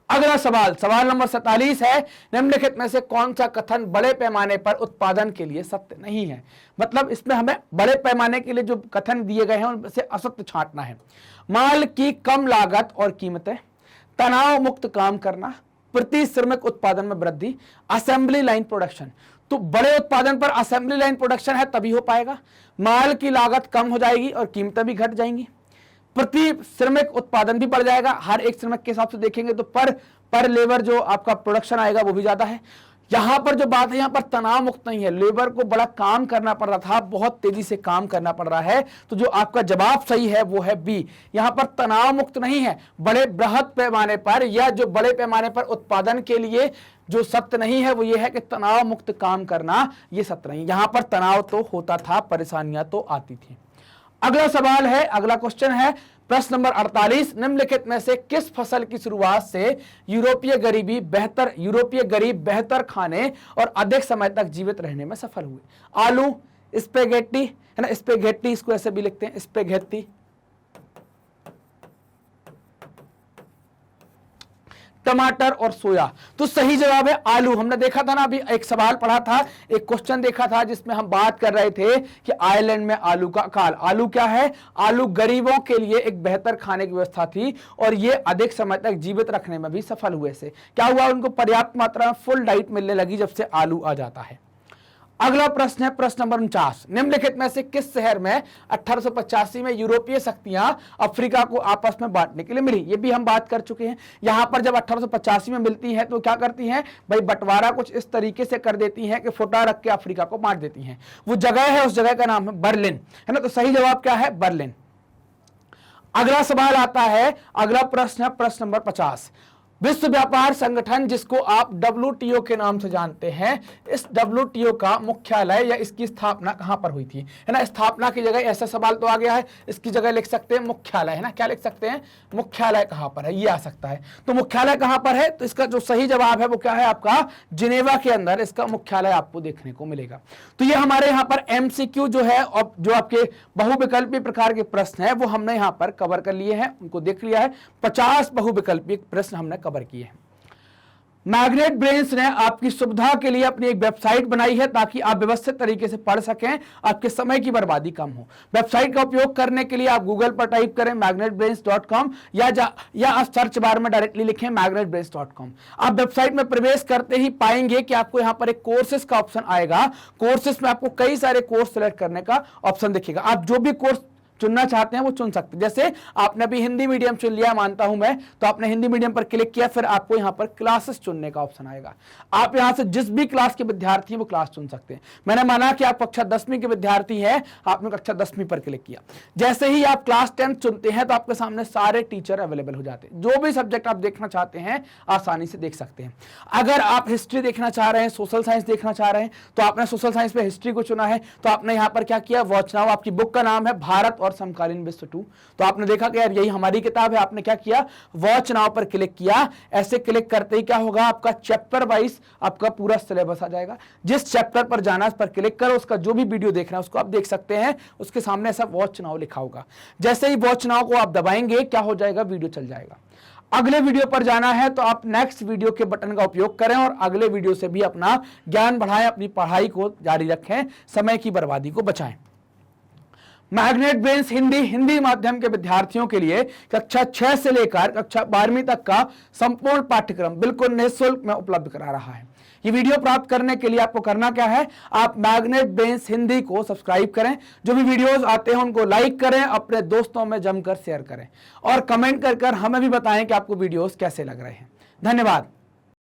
अगला सवाल सवाल नंबर 47 है निम्नलिखित में से कौन सा कथन बड़े पैमाने पर उत्पादन के लिए सत्य नहीं है। मतलब इसमें हमें बड़े पैमाने के लिए जो कथन दिए गए हैं उनसे असत्य छांटना है। माल की कम लागत और कीमतें, तनाव मुक्त काम करना, प्रति श्रमिक उत्पादन में वृद्धि, असेंबली लाइन प्रोडक्शन। तो बड़े उत्पादन पर असेंबली लाइन प्रोडक्शन है तभी हो पाएगा। माल की लागत कम हो जाएगी और कीमतें भी घट जाएंगी। प्रति श्रमिक उत्पादन भी बढ़ जाएगा, हर एक श्रमिक के हिसाब से देखेंगे तो पर लेबर जो आपका प्रोडक्शन आएगा वो भी ज्यादा है। यहां पर जो बात है यहां पर तनाव मुक्त नहीं है, लेबर को बड़ा काम करना पड़ रहा था, बहुत तेजी से काम करना पड़ रहा है। तो जो आपका जवाब सही है वो है बी, यहां पर तनाव मुक्त नहीं है। बड़े बृहद पैमाने पर या जो बड़े पैमाने पर उत्पादन के लिए जो सत्य नहीं है वो ये है कि तनाव मुक्त काम करना, ये सत्य नहीं। यहां पर तनाव तो होता था, परेशानियां तो आती थी। अगला सवाल है, अगला क्वेश्चन है प्रश्न नंबर 48। निम्नलिखित में से किस फसल की शुरुआत से यूरोपीय गरीब बेहतर खाने और अधिक समय तक जीवित रहने में सफल हुए। आलू, स्पेगेटी, है ना, स्पेगेटी इसको ऐसे भी लिखते हैं, स्पेगेटी, टमाटर और सोया। तो सही जवाब है आलू। हमने देखा था ना, अभी एक सवाल पढ़ा था, एक क्वेश्चन देखा था जिसमें हम बात कर रहे थे कि आयरलैंड में आलू का अकाल। आलू क्या है, आलू गरीबों के लिए एक बेहतर खाने की व्यवस्था थी और ये अधिक समय तक जीवित रखने में भी सफल हुए से क्या हुआ, उनको पर्याप्त मात्रा में फुल डाइट मिलने लगी जब से आलू आ जाता है। अगला प्रश्न है प्रश्न नंबर 49। निम्नलिखित में से किस शहर में 1885 में यूरोपीय शक्तियां अफ्रीका को आपस में बांटने के लिए मिली। ये भी हम बात कर चुके हैं। यहां पर जब 1885 में मिलती हैं तो क्या करती हैं भाई, बंटवारा कुछ इस तरीके से कर देती हैं कि फुटा रख के अफ्रीका को बांट देती हैं। वो जगह है, उस जगह का नाम है बर्लिन, है ना। तो सही जवाब क्या है, बर्लिन। अगला सवाल आता है, अगला प्रश्न है प्रश्न नंबर 50। विश्व व्यापार संगठन जिसको आप WTO के नाम से जानते हैं, इस WTO का मुख्यालय या इसकी स्थापना कहां पर हुई थी, है ना। स्थापना की जगह ऐसा सवाल तो आ गया है, इसकी जगह लिख सकते हैं मुख्यालय, है ना। क्या लिख सकते हैं, मुख्यालय कहां पर है, ये आ सकता है। तो मुख्यालय कहां पर है, तो इसका जो सही जवाब है वो क्या है आपका, जिनेवा के अंदर इसका मुख्यालय आपको देखने को मिलेगा। तो ये हमारे यहाँ पर MCQ जो है और जो आपके बहुविकल्पीय प्रकार के प्रश्न है वो हमने यहाँ पर कवर कर लिए हैं, उनको देख लिया है। 50 बहुविकल्पीय प्रश्न हमने कवर किए हैं। मैग्नेट ब्रेन्स ने आपकी सुविधा के लिए अपनी एक वेबसाइट बनाई है ताकि आप व्यवस्थित तरीके से पढ़ सकें, आपके समय की बर्बादी कम हो। वेबसाइट का उपयोग करने के लिए आप गूगल पर टाइप करें magnetbrains.com या आप सर्च बार में डायरेक्टली लिखें magnetbrains.com। आप वेबसाइट में प्रवेश करते ही पाएंगे कि आपको यहां पर एक कोर्सेज का ऑप्शन आएगा। कोर्सेज में आपको कई सारे कोर्स सेलेक्ट करने का ऑप्शन दिखेगा। आप जो भी कोर्स चुनना चाहते हैं वो चुन सकते हैं। जैसे आपने अभी हिंदी मीडियम चुन लिया मानता हूं मैं, तो आपने हिंदी मीडियम पर क्लिक किया, फिर आपको यहां पर क्लासेस चुनने का ऑप्शन आएगा। आप यहां से जिस भी क्लास के विद्यार्थी हैं वो क्लास चुन सकते हैं। मैंने माना कि आप कक्षा 10वीं के विद्यार्थी हैं, आपने कक्षा 10वीं पर क्लिक किया। जैसे ही आप क्लास 10 चुनते हैं तो आपके सामने सारे टीचर अवेलेबल हो जाते हैं। जो भी सब्जेक्ट आप देखना चाहते हैं आसानी से देख सकते हैं। अगर आप हिस्ट्री देखना चाह रहे हैं, सोशल साइंस देखना चाह रहे हैं, तो आपने सोशल साइंस में हिस्ट्री को चुना है, तो आपने यहां पर क्या किया, वॉच नाउ। आपकी बुक का नाम है भारत और समकालीन विश्व 2, तो आपने देखा कि यार यही हमारी किताब है। आपने क्या किया, वॉच नाउ पर क्लिक किया। ऐसे क्लिक करते ही क्या होगा, आपका चैप्टर वाइज आपका पूरा सिलेबस आ जाएगा। जिस चैप्टर पर जाना है उस पर क्लिक करो, उसका जो भी वीडियो देखना है उसको आप देख सकते हैं। उसके सामने ऐसा वॉच नाउ लिखा होगा। जैसे ही वॉच नाउ को आप दबाएंगे क्या हो जाएगा, वीडियो चल जाएगा। अगले वीडियो पर जाना है तो आप नेक्स्ट वीडियो के बटन का उपयोग करें और अगले वीडियो से भी अपना ज्ञान बढ़ाएं, अपनी पढ़ाई को जारी रखें, समय की बर्बादी को बचाएं। मैग्नेट ब्रेन्स हिंदी माध्यम के विद्यार्थियों के लिए कक्षा 6 से लेकर कक्षा 12वीं तक का संपूर्ण पाठ्यक्रम बिल्कुल निःशुल्क में उपलब्ध करा रहा है। ये वीडियो प्राप्त करने के लिए आपको करना क्या है, आप मैग्नेट ब्रेन्स हिंदी को सब्सक्राइब करें, जो भी वीडियोस आते हैं उनको लाइक करें, अपने दोस्तों में जमकर शेयर करें और कमेंट कर हमें भी बताएं कि आपको वीडियोस कैसे लग रहे हैं। धन्यवाद।